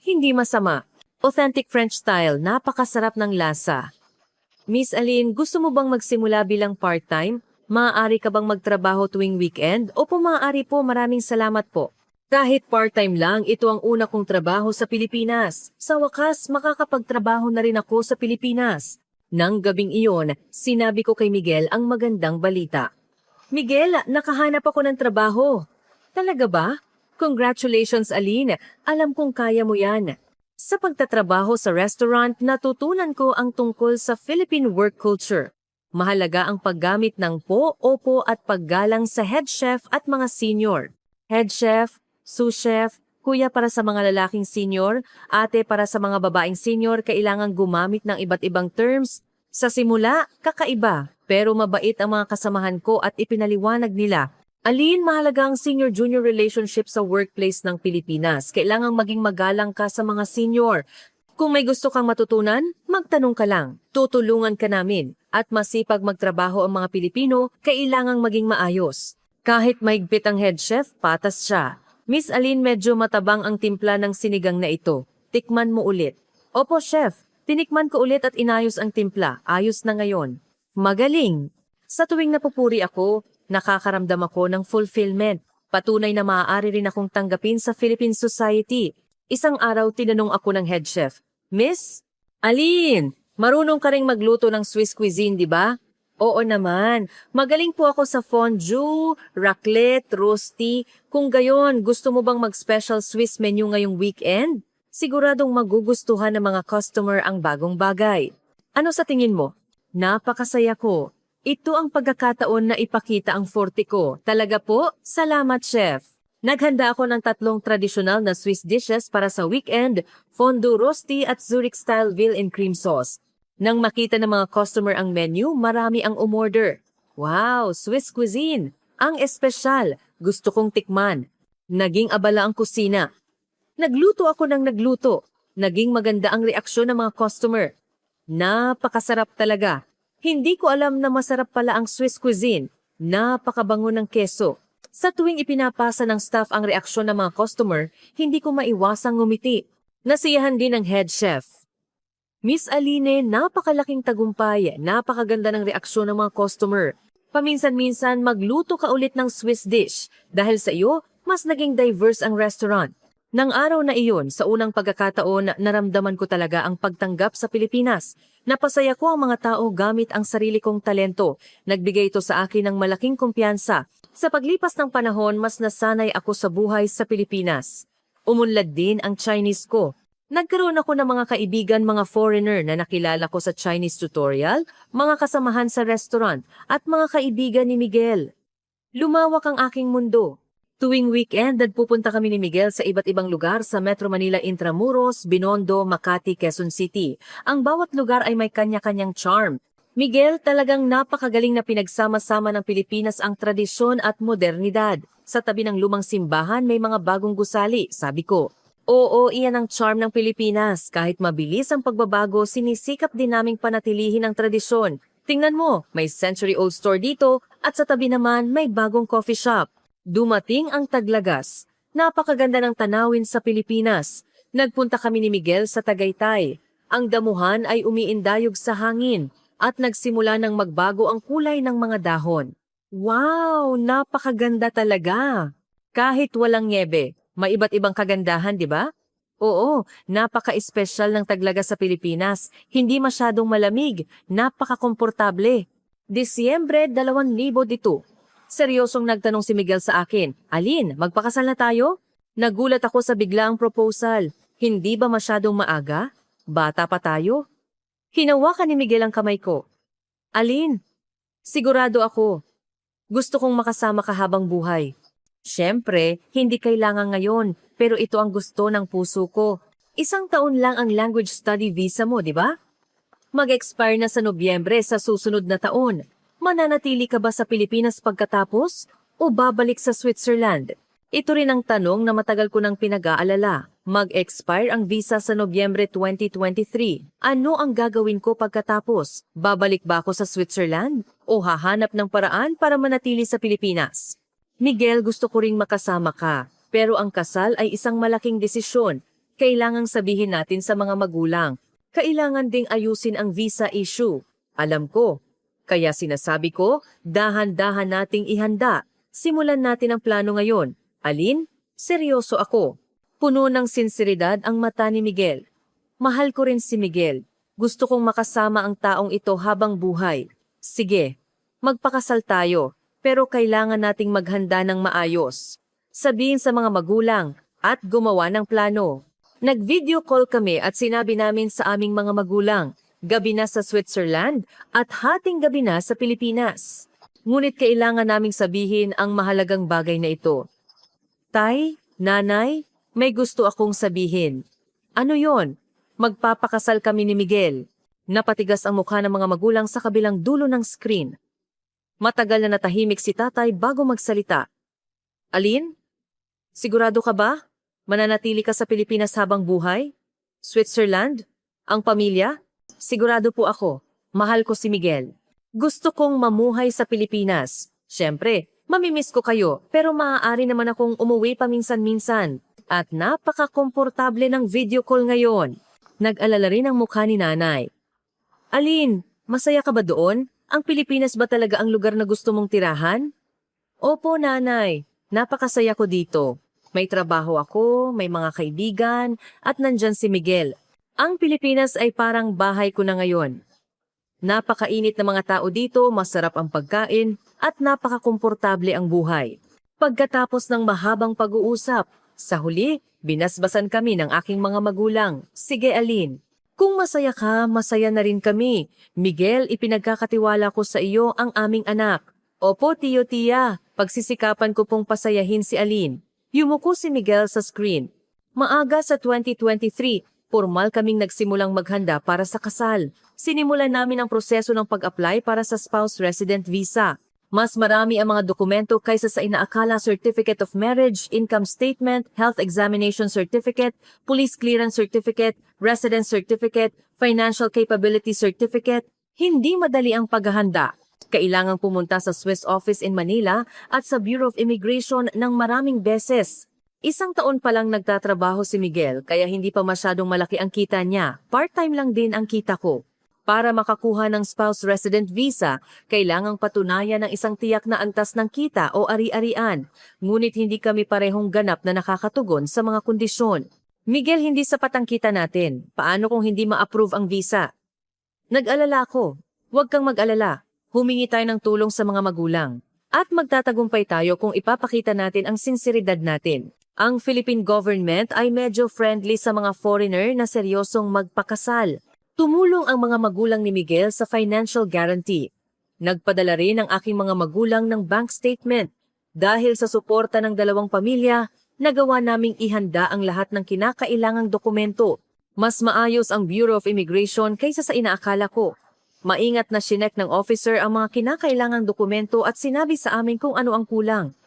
Hindi masama. Authentic French style, napakasarap ng lasa. Miss Aline, gusto mo bang magsimula bilang part-time? Maaari ka bang magtrabaho tuwing weekend? Opo, maaari po. Maraming salamat po. Kahit part-time lang, ito ang una kong trabaho sa Pilipinas. Sa wakas, makakapagtrabaho na rin ako sa Pilipinas. Nang gabing iyon, sinabi ko kay Miguel ang magandang balita. Miguel, nakahanap ako ng trabaho. Talaga ba? Congratulations, Aline. Alam kong kaya mo yan. Sa pagtatrabaho sa restaurant, natutunan ko ang tungkol sa Philippine work culture. Mahalaga ang paggamit ng po, opo at paggalang sa head chef at mga senior. Head chef, sous chef, kuya para sa mga lalaking senior, ate para sa mga babaeng senior, kailangang gumamit ng iba't ibang terms. Sa simula, kakaiba, pero mabait ang mga kasamahan ko at ipinaliwanag nila. Aline, mahalaga ang senior-junior relationship sa workplace ng Pilipinas. Kailangang maging magalang ka sa mga senior. Kung may gusto kang matutunan, magtanong ka lang. Tutulungan ka namin. At masipag magtrabaho ang mga Pilipino, kailangang maging maayos. Kahit maigpit ang head chef, patas siya. Miss Aline, medyo matabang ang timpla ng sinigang na ito. Tikman mo ulit. Opo, chef. Tinikman ko ulit at inayos ang timpla. Ayos na ngayon. Magaling. Sa tuwing napupuri ako, nakakaramdam ako ng fulfillment. Patunay na maaari rin akong tanggapin sa Philippine society. Isang araw tinanong ako ng head chef, Miss Aline, marunong ka ring magluto ng Swiss cuisine, di ba? Oo naman. Magaling po ako sa fondue, raclette, rosti. Kung gayon, gusto mo bang mag-special Swiss menu ngayong weekend? Siguradong magugustuhan ng mga customer ang bagong bagay. Ano sa tingin mo? Napakasaya ko. Ito ang pagkakataon na ipakita ang forte ko. Talaga po? Salamat, chef. Naghanda ako ng 3 tradisyonal na Swiss dishes para sa weekend, fondue rosti at Zurich-style veal and cream sauce. Nang makita ng mga customer ang menu, marami ang umorder. Wow, Swiss cuisine! Ang espesyal! Gusto kong tikman. Naging abala ang kusina. Nagluto ako ng nagluto. Naging maganda ang reaksyon ng mga customer. Napakasarap talaga. Hindi ko alam na masarap pala ang Swiss cuisine. Napakabango ng keso. Sa tuwing ipinapasa ng staff ang reaksyon ng mga customer, hindi ko maiwasang ngumiti. Nasiyahan din ng head chef. Miss Aline, napakalaking tagumpay, napakaganda ng reaksyon ng mga customer. Paminsan-minsan magluto ka ulit ng Swiss dish. Dahil sa iyo, mas naging diverse ang restaurant. Nang araw na iyon, sa unang pagkakataon, naramdaman ko talaga ang pagtanggap sa Pilipinas. Napasaya ko ang mga tao gamit ang sarili kong talento. Nagbigay ito sa akin ng malaking kumpiyansa. Sa paglipas ng panahon, mas nasanay ako sa buhay sa Pilipinas. Umunlad din ang Chinese ko. Nagkaroon ako ng mga kaibigan, mga foreigner na nakilala ko sa Chinese tutorial, mga kasamahan sa restaurant, at mga kaibigan ni Miguel. Lumawak ang aking mundo. Tuwing weekend, nagpupunta kami ni Miguel sa iba't ibang lugar sa Metro Manila Intramuros, Binondo, Makati, Quezon City. Ang bawat lugar ay may kanya-kanyang charm. Miguel, talagang napakagaling na pinagsama-sama ng Pilipinas ang tradisyon at modernidad. Sa tabi ng lumang simbahan, may mga bagong gusali, sabi ko. Oo, iyan ang charm ng Pilipinas. Kahit mabilis ang pagbabago, sinisikap din naming panatilihin ang tradisyon. Tingnan mo, may century-old store dito at sa tabi naman may bagong coffee shop. Dumating ang Taglagas. Napakaganda ng tanawin sa Pilipinas. Nagpunta kami ni Miguel sa Tagaytay. Ang damuhan ay umiindayog sa hangin at nagsimula ng magbago ang kulay ng mga dahon. Wow, napakaganda talaga. Kahit walang niebe. May iba't ibang kagandahan, di ba? Oo, napaka-espesyal ng Taglagas sa Pilipinas. Hindi masyadong malamig, napaka-komportable. Disyembre 2002. Seryosong nagtanong si Miguel sa akin, Aline, magpakasal na tayo? Nagulat ako sa biglaang proposal. Hindi ba masyadong maaga? Bata pa tayo? Hinawakan ni Miguel ang kamay ko. Aline, sigurado ako. Gusto kong makasama ka habang buhay. Siyempre, hindi kailangan ngayon, pero ito ang gusto ng puso ko. 1 taon lang ang language study visa mo, di ba? Mag-expire na sa Nobyembre sa susunod na taon. Mananatili ka ba sa Pilipinas pagkatapos o babalik sa Switzerland? Ito rin ang tanong na matagal ko nang pinag-aalala. Mag-expire ang visa sa Nobyembre 2023. Ano ang gagawin ko pagkatapos? Babalik ba ako sa Switzerland o hahanap ng paraan para manatili sa Pilipinas? Miguel, gusto ko ring makasama ka, pero ang kasal ay isang malaking desisyon. Kailangang sabihin natin sa mga magulang. Kailangan ding ayusin ang visa issue. Alam ko. Kaya sinasabi ko, dahan-dahan nating ihanda. Simulan natin ang plano ngayon. Alin? Seryoso ako. Puno ng sinseridad ang mata ni Miguel. Mahal ko rin si Miguel. Gusto kong makasama ang taong ito habang buhay. Sige, magpakasal tayo, pero kailangan nating maghanda ng maayos. Sabihin sa mga magulang at gumawa ng plano. Nag-video call kami at sinabi namin sa aming mga magulang. Gabi na sa Switzerland at hating gabi na sa Pilipinas. Ngunit kailangan naming sabihin ang mahalagang bagay na ito. Tay, nanay, may gusto akong sabihin. Ano yon? Magpapakasal kami ni Miguel. Napatigas ang mukha ng mga magulang sa kabilang dulo ng screen. Matagal na natahimik si tatay bago magsalita. Alin? Sigurado ka ba? Mananatili ka sa Pilipinas habang buhay? Switzerland? Ang pamilya? Sigurado po ako. Mahal ko si Miguel. Gusto kong mamuhay sa Pilipinas. Siyempre, mamimiss ko kayo, pero maaari naman akong umuwi paminsan-minsan. At napaka-komportable ng video call ngayon. Nag-alala rin ang mukha ni nanay. Alin, masaya ka ba doon? Ang Pilipinas ba talaga ang lugar na gusto mong tirahan? Opo, nanay. Napakasaya ko dito. May trabaho ako, may mga kaibigan, at nandyan si Miguel. Ang Pilipinas ay parang bahay ko na ngayon. Napakainit na mga tao dito, masarap ang pagkain, at napakakomportable ang buhay. Pagkatapos ng mahabang pag-uusap, sa huli, binasbasan kami ng aking mga magulang. Sige, Alin. Kung masaya ka, masaya na rin kami. Miguel, ipinagkakatiwala ko sa iyo ang aming anak. Opo, tiyo, tiya. Pagsisikapan ko pong pasayahin si Alin. Yumuko si Miguel sa screen. Maaga sa 2023, formal kaming nagsimulang maghanda para sa kasal. Sinimulan namin ang proseso ng pag-apply para sa spouse resident visa. Mas marami ang mga dokumento kaysa sa inaakala: Certificate of Marriage, Income Statement, Health Examination Certificate, Police Clearance Certificate, Residence Certificate, Financial Capability Certificate. Hindi madali ang paghahanda. Kailangang pumunta sa Swiss office in Manila at sa Bureau of Immigration ng maraming beses. 1 taon pa lang nagtatrabaho si Miguel kaya hindi pa masyadong malaki ang kita niya. Part-time lang din ang kita ko. Para makakuha ng spouse resident visa, kailangang patunayan ng isang tiyak na antas ng kita o ari-arian. Ngunit hindi kami parehong ganap na nakakatugon sa mga kondisyon. Miguel, hindi sapat ang kita natin. Paano kung hindi ma-approve ang visa? Nag-alala ako. Huwag kang mag-alala. Humingi tayo ng tulong sa mga magulang. At magtatagumpay tayo kung ipapakita natin ang sinseridad natin. Ang Philippine government ay medyo friendly sa mga foreigner na seryosong magpakasal. Tumulong ang mga magulang ni Miguel sa financial guarantee. Nagpadala rin ang aking mga magulang ng bank statement. Dahil sa suporta ng dalawang pamilya, nagawa naming ihanda ang lahat ng kinakailangang dokumento. Mas maayos ang Bureau of Immigration kaysa sa inaakala ko. Maingat na sinek ng officer ang mga kinakailangang dokumento at sinabi sa amin kung ano ang kulang.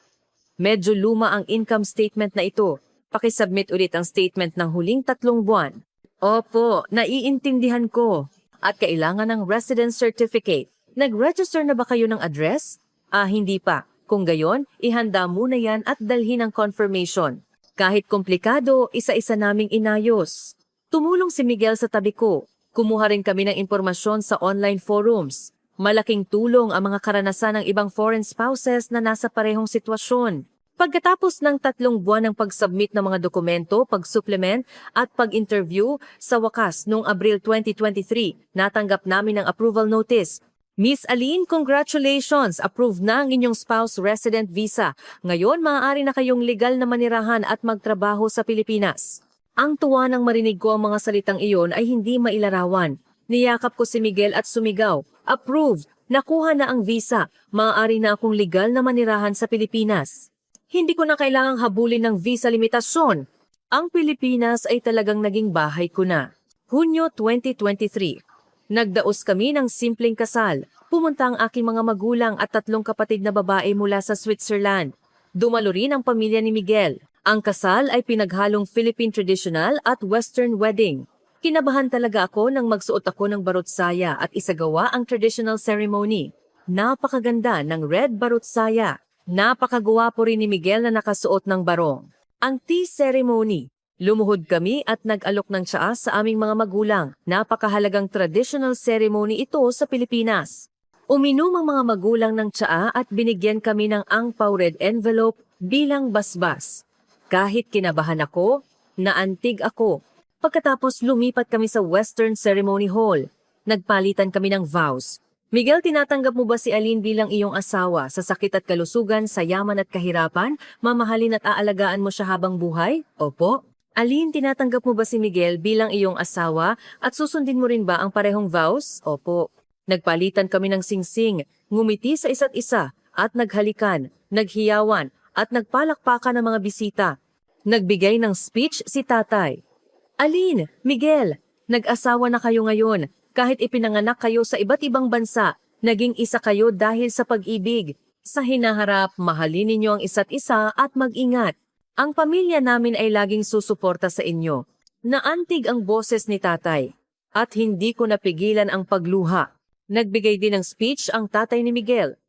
Medyo luma ang income statement na ito. Pakisubmit ulit ang statement ng huling 3 buwan. Opo, naiintindihan ko. At kailangan ng residence certificate. Nag-register na ba kayo ng address? Hindi pa. Kung gayon, ihanda muna yan at dalhin ang confirmation. Kahit komplikado, isa-isa naming inayos. Tumulong si Miguel sa tabi ko. Kumuha rin kami ng impormasyon sa online forums. Malaking tulong ang mga karanasan ng ibang foreign spouses na nasa parehong sitwasyon. Pagkatapos ng 3 buwan ng pag-submit ng mga dokumento, pag-supplement at pag-interview, sa wakas noong Abril 2023, natanggap namin ang approval notice. Miss Alin, congratulations! Approved na ang inyong spouse resident visa. Ngayon, maaari na kayong legal na manirahan at magtrabaho sa Pilipinas. Ang tuwa nang marinig ko ang mga salitang iyon ay hindi mailarawan. Niyakap ko si Miguel at sumigaw. Approved! Nakuha na ang visa. Maaari na akong legal na manirahan sa Pilipinas. Hindi ko na kailangang habulin ng visa limitasyon. Ang Pilipinas ay talagang naging bahay ko na. Hunyo 2023. Nagdaos kami ng simpleng kasal. Pumunta ang aking mga magulang at 3 kapatid na babae mula sa Switzerland. Dumalo rin ang pamilya ni Miguel. Ang kasal ay pinaghalong Philippine traditional at Western wedding. Kinabahan talaga ako nang magsuot ako ng barutsaya at isagawa ang traditional ceremony. Napakaganda ng red barutsaya. Napakagwapo rin ni Miguel na nakasuot ng barong. Ang tea ceremony. Lumuhod kami at nag-alok ng tsaa sa aming mga magulang. Napakahalagang traditional ceremony ito sa Pilipinas. Uminom ang mga magulang ng tsaa at binigyan kami ng angpaw red envelope bilang basbas. Kahit kinabahan ako, naantig ako. Pagkatapos lumipat kami sa Western Ceremony Hall. Nagpalitan kami ng vows. Miguel, tinatanggap mo ba si Aline bilang iyong asawa sa sakit at kalusugan, sa yaman at kahirapan? Mamahalin at aalagaan mo siya habang buhay? Opo. Aline, tinatanggap mo ba si Miguel bilang iyong asawa at susundin mo rin ba ang parehong vows? Opo. Nagpalitan kami ng singsing, ngumiti sa isa't isa at naghalikan, naghiyawan at nagpalakpakan ng mga bisita. Nagbigay ng speech si tatay. Aline, Miguel, nag-asawa na kayo ngayon. Kahit ipinanganak kayo sa iba't ibang bansa, naging isa kayo dahil sa pag-ibig. Sa hinaharap, mahalin ninyo ang isa't isa at mag-ingat. Ang pamilya namin ay laging susuporta sa inyo. Naantig ang boses ni tatay. At hindi ko napigilan ang pagluha. Nagbigay din ng speech ang tatay ni Miguel.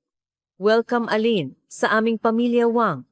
Welcome, Aline, sa aming pamilya Wang.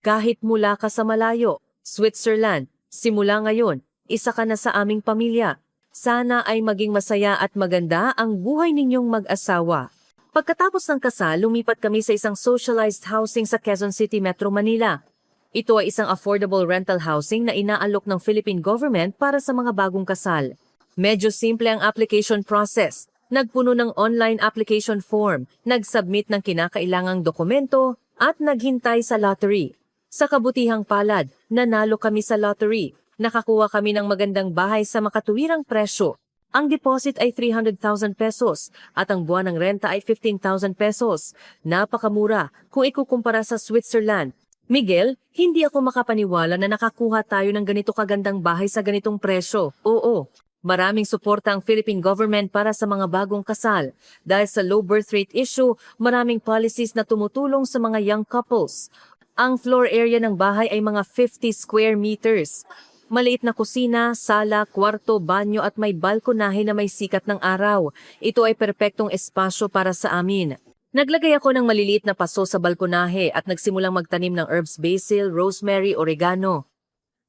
Kahit mula ka sa malayo, Switzerland, simula ngayon, isa ka na sa aming pamilya. Sana ay maging masaya at maganda ang buhay ninyong mag-asawa. Pagkatapos ng kasal, lumipat kami sa isang socialized housing sa Quezon City, Metro Manila. Ito ay isang affordable rental housing na inaalok ng Philippine government para sa mga bagong kasal. Medyo simple ang application process. Nagpuno ng online application form, nag-submit ng kinakailangang dokumento, at naghintay sa lottery. Sa kabutihang palad, nanalo kami sa lottery. Nakakuha kami ng magandang bahay sa makatuwirang presyo. Ang deposit ay 300,000 pesos at ang buwan ng renta ay 15,000 pesos. Napakamura kung ikukumpara sa Switzerland. Miguel, hindi ako makapaniwala na nakakuha tayo ng ganito kagandang bahay sa ganitong presyo. Oo, maraming suporta ang Philippine government para sa mga bagong kasal. Dahil sa low birth rate issue, maraming policies na tumutulong sa mga young couples. Ang floor area ng bahay ay mga 50 square meters. Maliit na kusina, sala, kwarto, banyo at may balkonahe na may sikat ng araw. Ito ay perpektong espasyo para sa amin. Naglagay ako ng maliliit na paso sa balkonahe at nagsimulang magtanim ng herbs basil, rosemary, oregano.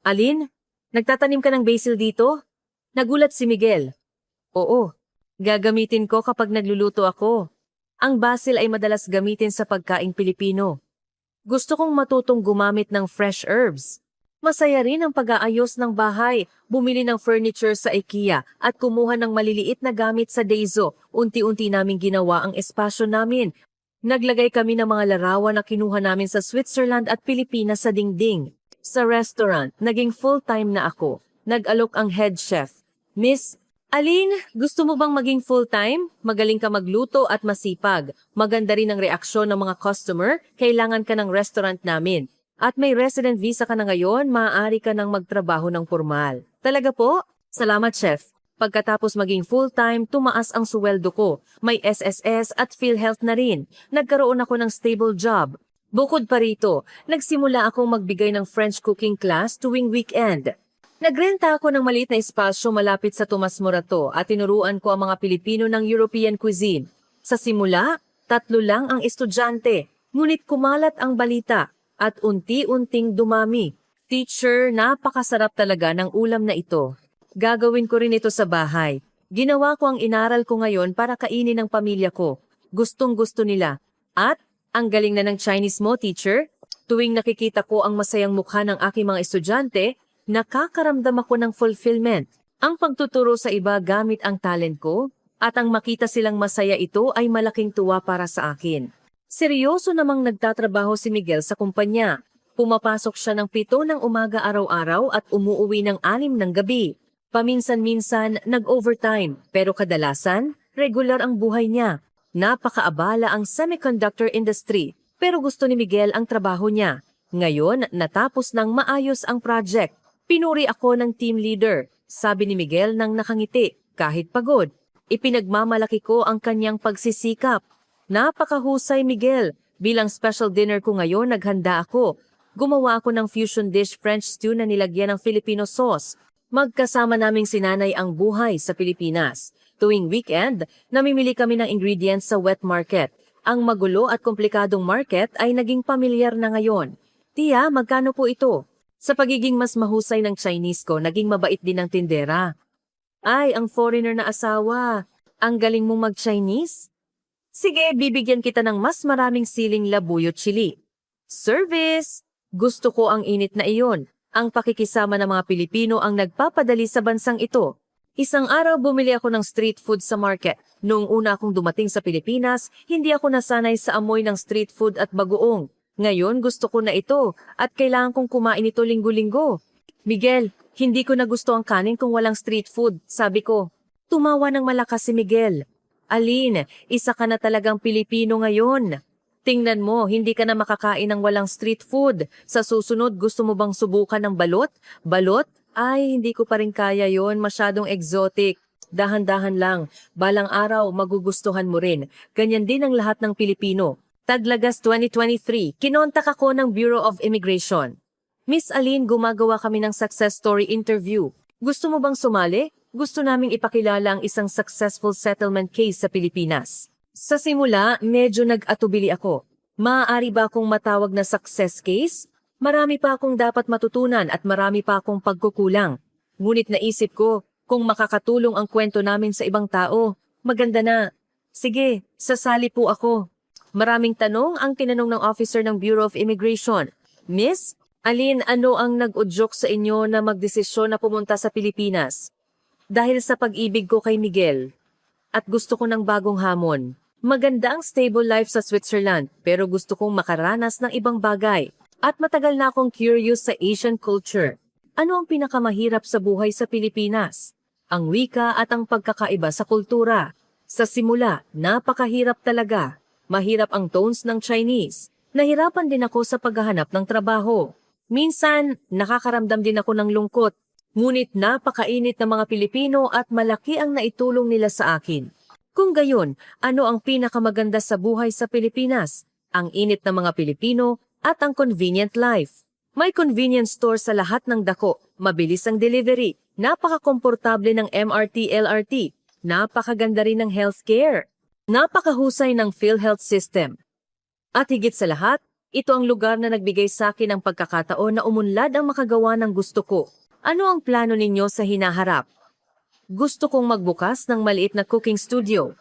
Aline, nagtatanim ka ng basil dito? Nagulat si Miguel. Oo, gagamitin ko kapag nagluluto ako. Ang basil ay madalas gamitin sa pagkaing Pilipino. Gusto kong matutong gumamit ng fresh herbs. Masaya rin ang pag-aayos ng bahay, bumili ng furniture sa IKEA at kumuha ng maliliit na gamit sa Daiso. Unti-unti naming ginawa ang espasyo namin. Naglagay kami ng mga larawan na kinuha namin sa Switzerland at Pilipinas sa dingding. Sa restaurant, naging full-time na ako. Nag-alok ang head chef. Miss Aline, gusto mo bang maging full-time? Magaling ka magluto at masipag. Maganda rin ang reaksyon ng mga customer, kailangan ka ng restaurant namin. At may resident visa ka na ngayon, maaari ka nang magtrabaho ng formal. Talaga po? Salamat, chef. Pagkatapos maging full-time, tumaas ang suweldo ko. May SSS at PhilHealth na rin. Nagkaroon ako ng stable job. Bukod pa rito, nagsimula akong magbigay ng French cooking class tuwing weekend. Nagrenta ako ng maliit na espasyo malapit sa Tomas Morato at tinuruan ko ang mga Pilipino ng European cuisine. Sa simula, 3 lang ang estudyante, ngunit kumalat ang balita. At unti-unting dumami. Teacher, napakasarap talaga ng ulam na ito. Gagawin ko rin ito sa bahay. Ginawa ko ang inaral ko ngayon para kainin ng pamilya ko. Gustong-gusto nila. At, ang galing na ng Chinese mo, teacher. Tuwing nakikita ko ang masayang mukha ng aking mga estudyante, nakakaramdam ako ng fulfillment. Ang pagtuturo sa iba gamit ang talent ko, at ang makita silang masaya ito ay malaking tuwa para sa akin. Seryoso namang nagtatrabaho si Miguel sa kumpanya. Pumapasok siya ng 7 ng umaga araw-araw at umuuwi ng 6 ng gabi. Paminsan-minsan nag-overtime, pero kadalasan, regular ang buhay niya. Napakaabala ang semiconductor industry, pero gusto ni Miguel ang trabaho niya. Ngayon, natapos ng maayos ang project. Pinuri ako ng team leader, sabi ni Miguel nang nakangiti, kahit pagod. Ipinagmamalaki ko ang kanyang pagsisikap. Napakahusay, Miguel. Bilang special dinner ko ngayon, naghanda ako. Gumawa ako ng fusion dish French stew na nilagyan ng Filipino sauce. Magkasama naming sinanay ang buhay sa Pilipinas. Tuwing weekend, namimili kami ng ingredients sa wet market. Ang magulo at komplikadong market ay naging pamilyar na ngayon. Tia, magkano po ito? Sa pagiging mas mahusay ng Chinese ko, naging mabait din ang tindera. Ay, ang foreigner na asawa. Ang galing mong mag-Chinese? Sige, bibigyan kita ng mas maraming siling labuyo chili. Service! Gusto ko ang init na iyon. Ang pakikisama ng mga Pilipino ang nagpapadali sa bansang ito. Isang araw bumili ako ng street food sa market. Noong una akong dumating sa Pilipinas, hindi ako nasanay sa amoy ng street food at bagoong. Ngayon gusto ko na ito at kailangan kong kumain ito linggo-linggo. Miguel, hindi ko na gusto ang kanin kung walang street food, sabi ko. Tumawa ng malakas si Miguel. Aline, isa ka na talagang Pilipino ngayon. Tingnan mo, hindi ka na makakain ng walang street food. Sa susunod, gusto mo bang subukan ng balot? Balot? Ay, hindi ko pa rin kaya yon, masyadong exotic. Dahan-dahan lang, balang araw magugustuhan mo rin. Ganyan din ang lahat ng Pilipino. Taglagas 2023, kinontak ako ng Bureau of Immigration. Miss Aline, gumagawa kami ng success story interview. Gusto mo bang sumali? Gusto naming ipakilala ang isang successful settlement case sa Pilipinas. Sa simula, medyo nag-atubili ako. Maaari ba akong matawag na success case? Marami pa akong dapat matutunan at marami pa akong pagkukulang. Ngunit naisip ko, kung makakatulong ang kwento namin sa ibang tao, maganda na. Sige, sasali po ako. Maraming tanong ang tinanong ng officer ng Bureau of Immigration. Miss, Aline, ano ang nag-udyok sa inyo na magdesisyon na pumunta sa Pilipinas? Dahil sa pag-ibig ko kay Miguel at gusto ko ng bagong hamon. Maganda ang stable life sa Switzerland pero gusto kong makaranas ng ibang bagay at matagal na akong curious sa Asian culture. Ano ang pinakamahirap sa buhay sa Pilipinas? Ang wika at ang pagkakaiba sa kultura. Sa simula, napakahirap talaga. Mahirap ang tones ng Chinese. Nahirapan din ako sa paghahanap ng trabaho. Minsan, nakakaramdam din ako ng lungkot. Ngunit napakainit ng mga Pilipino at malaki ang naitulong nila sa akin. Kung gayon, ano ang pinakamaganda sa buhay sa Pilipinas? Ang init ng mga Pilipino at ang convenient life. May convenience store sa lahat ng dako, mabilis ang delivery, napaka-komportable ng MRT, LRT, napakaganda rin ng healthcare, napakahusay ng PhilHealth system. At higit sa lahat, ito ang lugar na nagbigay sa akin ng pagkakataon na umunlad ang makagawa ng gusto ko. Ano ang plano ninyo sa hinaharap? Gusto kong magbukas ng maliit na cooking studio.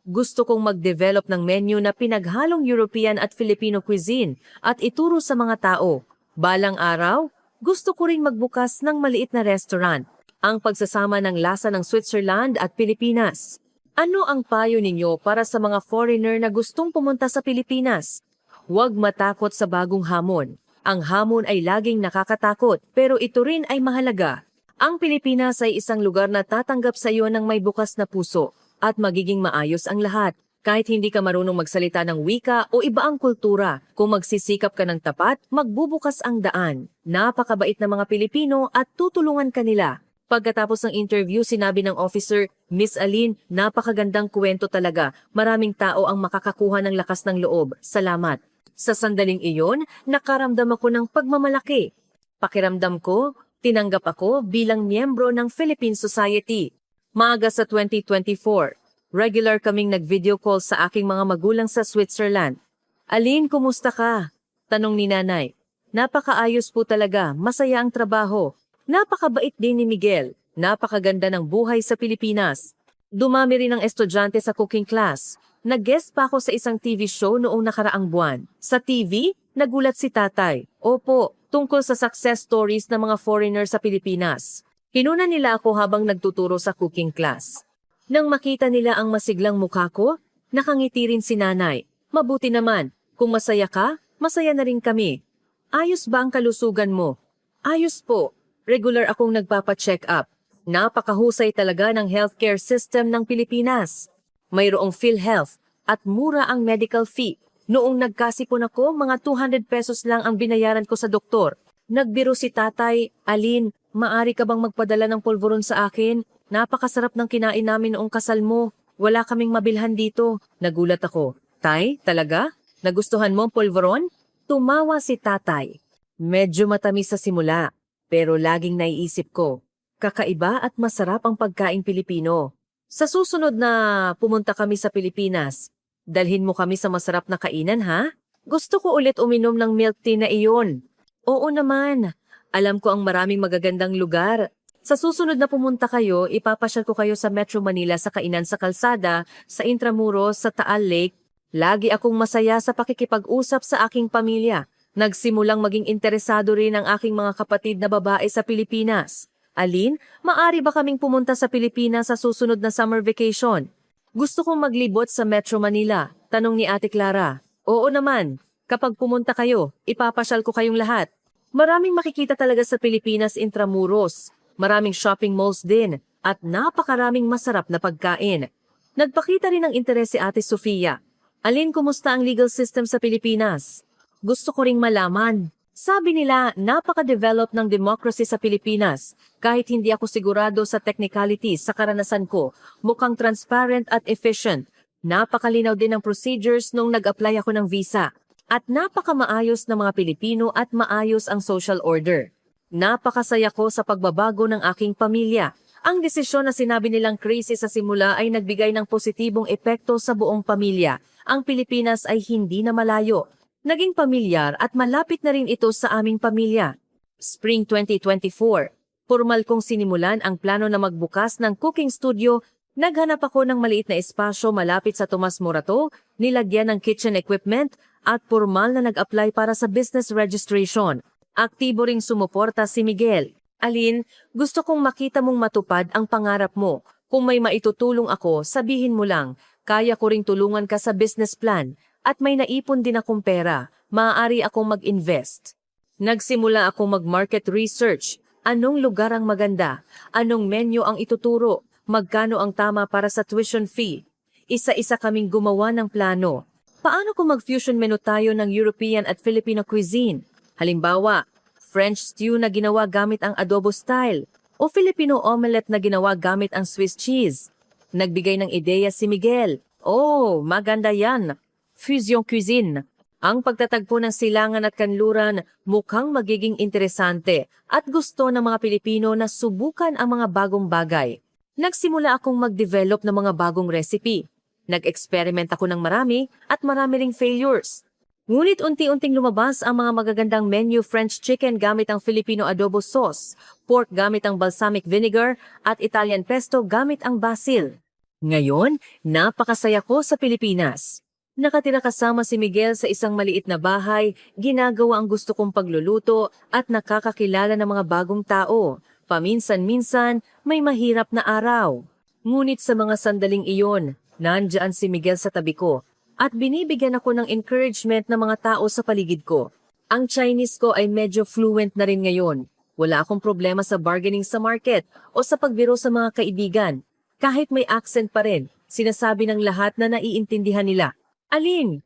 Gusto kong mag-develop ng menu na pinaghalong European at Filipino cuisine at ituro sa mga tao. Balang araw, gusto ko ring magbukas ng maliit na restaurant. Ang pagsasama ng lasa ng Switzerland at Pilipinas. Ano ang payo ninyo para sa mga foreigner na gustong pumunta sa Pilipinas? Huwag matakot sa bagong hamon. Ang hamon ay laging nakakatakot, pero ito rin ay mahalaga. Ang Pilipinas ay isang lugar na tatanggap sa iyo ng may bukas na puso at magiging maayos ang lahat. Kahit hindi ka marunong magsalita ng wika o iba ang kultura, kung magsisikap ka ng tapat, magbubukas ang daan. Napakabait na mga Pilipino at tutulungan ka nila. Pagkatapos ng interview, sinabi ng officer, Miss Aline, napakagandang kwento talaga. Maraming tao ang makakakuha ng lakas ng loob. Salamat. Sa sandaling iyon, nakaramdam ako ng pagmamalaki. Pakiramdam ko, tinanggap ako bilang miyembro ng Philippine Society. Maaga sa 2024, regular kaming nag-video call sa aking mga magulang sa Switzerland. Aline, kumusta ka? Tanong ni nanay. Napakaayos po talaga, masaya ang trabaho. Napakabait din ni Miguel. Napakaganda ng buhay sa Pilipinas. Dumami rin ang estudyante sa cooking class. Nag-guest pa ako sa isang TV show noong nakaraang buwan. Sa TV, nagulat si tatay. Opo, tungkol sa success stories ng mga foreigner sa Pilipinas. Kinuna nila ako habang nagtuturo sa cooking class. Nang makita nila ang masiglang mukha ko, nakangiti rin si nanay. Mabuti naman, kung masaya ka, masaya na rin kami. Ayos ba ang kalusugan mo? Ayos po. Regular akong nagpapa-check up. Napakahusay talaga ng healthcare system ng Pilipinas. Mayroong PhilHealth at mura ang medical fee. Noong nagkasipon ako, mga 200 pesos lang ang binayaran ko sa doktor. Nagbiro si tatay, Aline, maari ka bang magpadala ng polvoron sa akin? Napakasarap ng kinain namin noong kasal mo. Wala kaming mabilhan dito. Nagulat ako. Tay, talaga? Nagustuhan mo ang polvoron? Tumawa si tatay. Medyo matamis sa simula, pero laging naiisip ko. Kakaiba at masarap ang pagkain Pilipino. Sa susunod na pumunta kami sa Pilipinas, dalhin mo kami sa masarap na kainan, ha? Gusto ko ulit uminom ng milk tea na iyon. Oo naman. Alam ko ang maraming magagandang lugar. Sa susunod na pumunta kayo, ipapasyal ko kayo sa Metro Manila sa kainan sa kalsada, sa Intramuros, sa Taal Lake. Lagi akong masaya sa pakikipag-usap sa aking pamilya. Nagsimulang maging interesado rin ang aking mga kapatid na babae sa Pilipinas. Alin, maari ba kaming pumunta sa Pilipinas sa susunod na summer vacation? Gusto kong maglibot sa Metro Manila, tanong ni Ate Clara. Oo naman, kapag pumunta kayo, ipapasyal ko kayong lahat. Maraming makikita talaga sa Pilipinas Intramuros. Maraming shopping malls din at napakaraming masarap na pagkain. Nagpakita rin ng interes si Ate Sofia. Alin, kumusta ang legal system sa Pilipinas? Gusto ko ring malaman. Sabi nila, napaka-develop ng democracy sa Pilipinas. Kahit hindi ako sigurado sa technicalities sa karanasan ko, mukhang transparent at efficient. Napakalinaw din ang procedures nung nag-apply ako ng visa. At napakamaayos ng mga Pilipino at maayos ang social order. Napakasaya ko sa pagbabago ng aking pamilya. Ang desisyon na sinabi nilang crazy sa simula ay nagbigay ng positibong epekto sa buong pamilya. Ang Pilipinas ay hindi na malayo. Naging pamilyar at malapit na rin ito sa aming pamilya. Spring 2024, formal kong sinimulan ang plano na magbukas ng cooking studio. Naghanap ako ng maliit na espasyo malapit sa Tomas Morato, nilagyan ng kitchen equipment at formal na nag-apply para sa business registration. Aktibo ring sumuporta si Miguel. Alin, gusto kong makita mong matupad ang pangarap mo. Kung may maitutulong ako, sabihin mo lang. Kaya ko ring tulungan ka sa business plan. At may naipon din akong pera. Maaari akong mag-invest. Nagsimula akong mag-market research. Anong lugar ang maganda? Anong menu ang ituturo? Magkano ang tama para sa tuition fee? Isa-isa kaming gumawa ng plano. Paano kung mag-fusion menu tayo ng European at Filipino cuisine? Halimbawa, French stew na ginawa gamit ang adobo style o Filipino omelette na ginawa gamit ang Swiss cheese. Nagbigay ng ideya si Miguel. Oh, maganda yan. Fusion cuisine. Ang pagtatagpo ng silangan at kanluran mukhang magiging interesante at gusto ng mga Pilipino na subukan ang mga bagong bagay. Nagsimula akong mag-develop ng mga bagong recipe. Nag-experiment ako ng marami at marami ring failures. Ngunit unti-unting lumabas ang mga magagandang menu. French chicken gamit ang Filipino adobo sauce, pork gamit ang balsamic vinegar, at Italian pesto gamit ang basil. Ngayon, napakasaya ko sa Pilipinas. Nakatira kasama si Miguel sa isang maliit na bahay, ginagawa ang gusto kong pagluluto at nakakakilala ng mga bagong tao. Paminsan-minsan, may mahirap na araw. Ngunit sa mga sandaling iyon, nandyan si Miguel sa tabi ko. At binibigyan ako ng encouragement ng mga tao sa paligid ko. Ang Chinese ko ay medyo fluent na rin ngayon. Wala akong problema sa bargaining sa market o sa pagbiro sa mga kaibigan. Kahit may accent pa rin, sinasabi ng lahat na naiintindihan nila. Alin,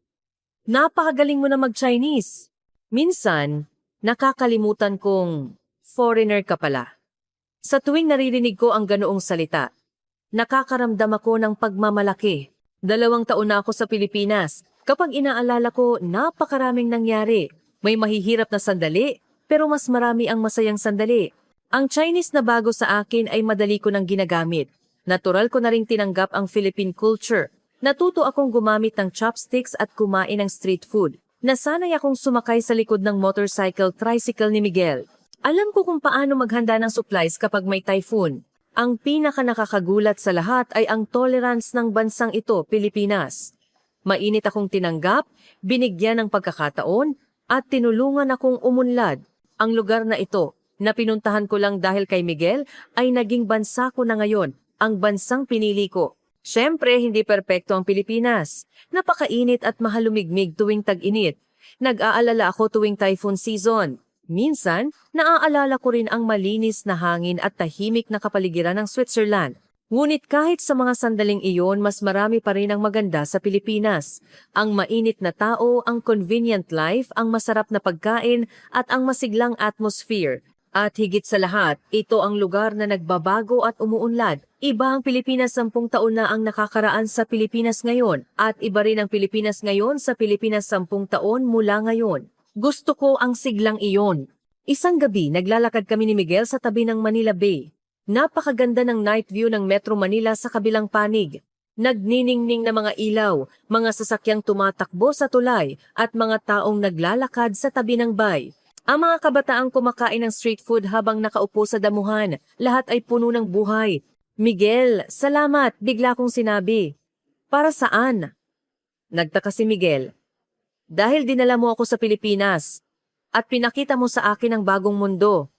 napakagaling mo na mag-Chinese. Minsan, nakakalimutan kong foreigner ka pala. Sa tuwing naririnig ko ang ganoong salita, nakakaramdam ako ng pagmamalaki. 2 taon na ako sa Pilipinas. Kapag inaalala ko, napakaraming nangyari. May mahihirap na sandali, pero mas marami ang masayang sandali. Ang Chinese na bago sa akin ay madali ko nang ginagamit. Natural ko na ring tinanggap ang Philippine culture. Natuto akong gumamit ng chopsticks at kumain ng street food. Nasanay akong sumakay sa likod ng tricycle ni Miguel. Alam ko kung paano maghanda ng supplies kapag may typhoon. Ang pinaka-nakakagulat sa lahat ay ang tolerance ng bansang ito, Pilipinas. Mainit akong tinanggap, binigyan ng pagkakataon, at tinulungan akong umunlad. Ang lugar na ito, na pinuntahan ko lang dahil kay Miguel, ay naging bansa ko na ngayon, ang bansang pinili ko. Siyempre, hindi perpekto ang Pilipinas. Napakainit at mahalumigmig tuwing tag-init. Nag-aalala ako tuwing typhoon season. Minsan, naaalala ko rin ang malinis na hangin at tahimik na kapaligiran ng Switzerland. Ngunit kahit sa mga sandaling iyon, mas marami pa rin ang maganda sa Pilipinas. Ang mainit na tao, ang convenient life, ang masarap na pagkain, at ang masiglang atmosphere. At higit sa lahat, ito ang lugar na nagbabago at umuunlad. Iba ang Pilipinas 10 taon na ang nakakaraan sa Pilipinas ngayon, at iba rin ang Pilipinas ngayon sa Pilipinas 10 taon mula ngayon. Gusto ko ang siglang iyon. Isang gabi, naglalakad kami ni Miguel sa tabi ng Manila Bay. Napakaganda ng night view ng Metro Manila sa kabilang panig. Nagniningning na mga ilaw, mga sasakyang tumatakbo sa tulay, at mga taong naglalakad sa tabi ng bay. Ang mga kabataang kumakain ng street food habang nakaupo sa damuhan, lahat ay puno ng buhay. Miguel, salamat, bigla kong sinabi. Para saan? Nagtaka si Miguel. Dahil dinala mo ako sa Pilipinas at pinakita mo sa akin ang bagong mundo.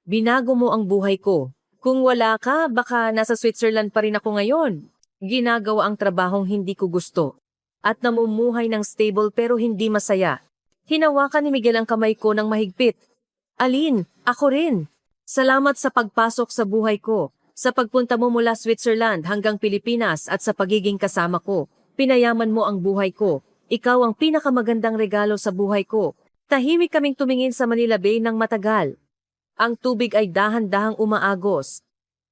Binago mo ang buhay ko. Kung wala ka, baka nasa Switzerland pa rin ako ngayon. Ginagawa ang trabahong hindi ko gusto. At namumuhay ng stable pero hindi masaya. Hinawakan ni Miguel ang kamay ko ng mahigpit. Alin, ako rin. Salamat sa pagpasok sa buhay ko, sa pagpunta mo mula Switzerland hanggang Pilipinas at sa pagiging kasama ko. Pinayaman mo ang buhay ko. Ikaw ang pinakamagandang regalo sa buhay ko. Tahimik kaming tumingin sa Manila Bay ng matagal. Ang tubig ay dahan-dahang umaagos.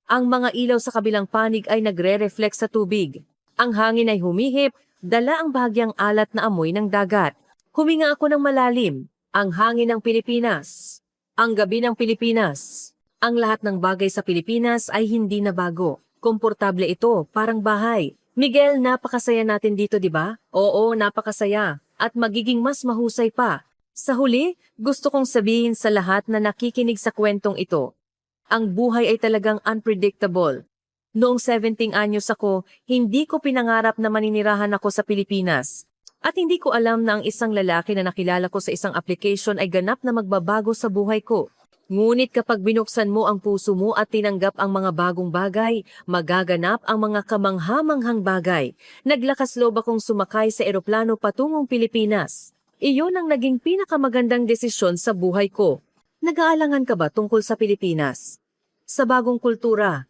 Ang mga ilaw sa kabilang panig ay nagre-reflect sa tubig. Ang hangin ay humihip, dala ang bahagyang alat na amoy ng dagat. Huminga ako ng malalim. Ang hangin ng Pilipinas. Ang gabi ng Pilipinas. Ang lahat ng bagay sa Pilipinas ay hindi na bago. Komportable ito, parang bahay. Miguel, napakasaya natin dito, di ba? Oo, napakasaya. At magiging mas mahusay pa. Sa huli, gusto kong sabihin sa lahat na nakikinig sa kwentong ito. Ang buhay ay talagang unpredictable. Noong 17 anyos ako, hindi ko pinangarap na maninirahan ako sa Pilipinas. At hindi ko alam na ang isang lalaki na nakilala ko sa isang application ay ganap na magbabago sa buhay ko. Ngunit kapag binuksan mo ang puso mo at tinanggap ang mga bagong bagay, magaganap ang mga kamanghamanghang bagay. Naglakas loob akong sumakay sa eroplano patungong Pilipinas. Iyon ang naging pinakamagandang desisyon sa buhay ko. Nag-aalangan ka ba tungkol sa Pilipinas? Sa bagong kultura?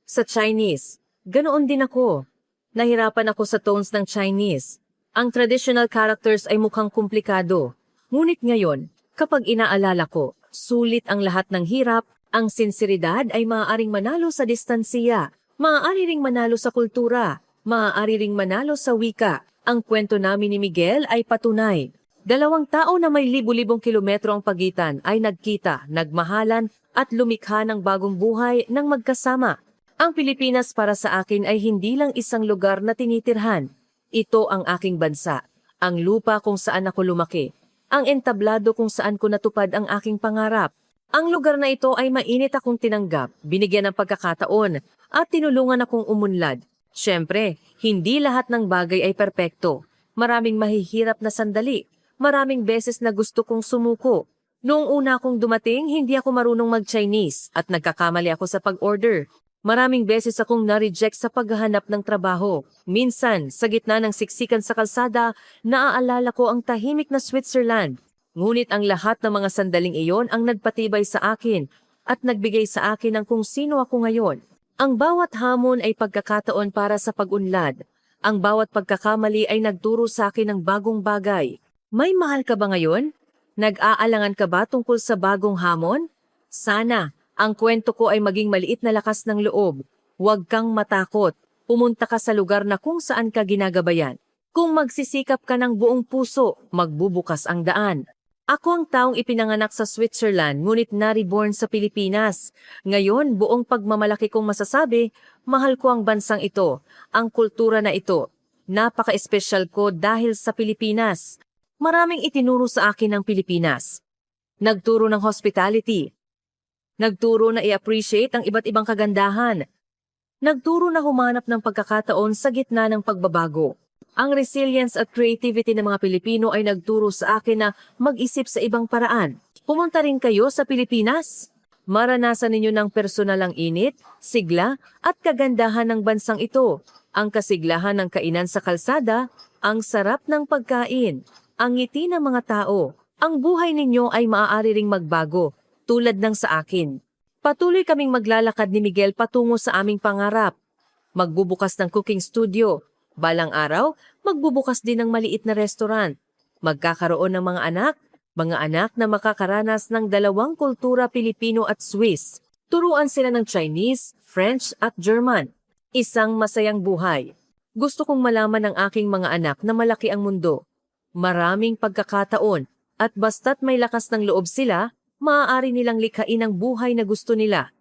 Sa Chinese? Ganoon din ako. Nahirapan ako sa tones ng Chinese. Ang traditional characters ay mukhang komplikado. Ngunit ngayon, kapag inaalala ko, sulit ang lahat ng hirap, ang sinseridad ay maaaring manalo sa distansiya, maaari ring manalo sa kultura, maaari ring manalo sa wika. Ang kwento namin ni Miguel ay patunay. Dalawang tao na may libu-libong kilometro ang pagitan ay nagkita, nagmahalan at lumikha ng bagong buhay ng magkasama. Ang Pilipinas para sa akin ay hindi lang isang lugar na tinitirhan. Ito ang aking bansa, ang lupa kung saan ako lumaki. Ang entablado kung saan ko natupad ang aking pangarap. Ang lugar na ito ay mainit akong tinanggap, binigyan ng pagkakataon, at tinulungan akong umunlad. Siyempre, hindi lahat ng bagay ay perpekto. Maraming mahihirap na sandali. Maraming beses na gusto kong sumuko. Noong una akong dumating, hindi ako marunong mag-Chinese at nagkakamali ako sa pag-order. Maraming beses akong na-reject sa paghahanap ng trabaho. Minsan, sa gitna ng siksikan sa kalsada, naaalala ko ang tahimik na Switzerland. Ngunit ang lahat ng mga sandaling iyon ang nagpatibay sa akin at nagbigay sa akin ng kung sino ako ngayon. Ang bawat hamon ay pagkakataon para sa pag-unlad. Ang bawat pagkakamali ay nagturo sa akin ng bagong bagay. May mahal ka ba ngayon? Nag-aalangan ka ba tungkol sa bagong hamon? Sana. Ang kwento ko ay maging maliit na lakas ng loob. Huwag kang matakot. Pumunta ka sa lugar na kung saan ka ginagabayan. Kung magsisikap ka ng buong puso, magbubukas ang daan. Ako ang taong ipinanganak sa Switzerland, ngunit na-reborn sa Pilipinas. Ngayon, buong pagmamalaki kong masasabi, mahal ko ang bansang ito, ang kultura na ito. Napaka-espesyal ko dahil sa Pilipinas. Maraming itinuro sa akin ng Pilipinas. Nagturo ng hospitality. Nagturo na i-appreciate ang iba't ibang kagandahan. Nagturo na humanap ng pagkakataon sa gitna ng pagbabago. Ang resilience at creativity ng mga Pilipino ay nagturo sa akin na mag-isip sa ibang paraan. Pumunta rin kayo sa Pilipinas. Maranasan ninyo ng personal ang init, sigla at kagandahan ng bansang ito. Ang kasiglahan ng kainan sa kalsada, ang sarap ng pagkain, ang ngiti ng mga tao. Ang buhay ninyo ay maaari ring magbago. Tulad ng sa akin. Patuloy kaming maglalakad ni Miguel patungo sa aming pangarap. Magbubukas ng cooking studio. Balang araw, magbubukas din ng maliit na restaurant. Magkakaroon ng mga anak na makakaranas ng dalawang kultura Pilipino at Swiss. Turuan sila ng Chinese, French at German. Isang masayang buhay. Gusto kong malaman ng aking mga anak na malaki ang mundo. Maraming pagkakataon at basta't may lakas ng loob sila, maaari nilang likhain ang buhay na gusto nila.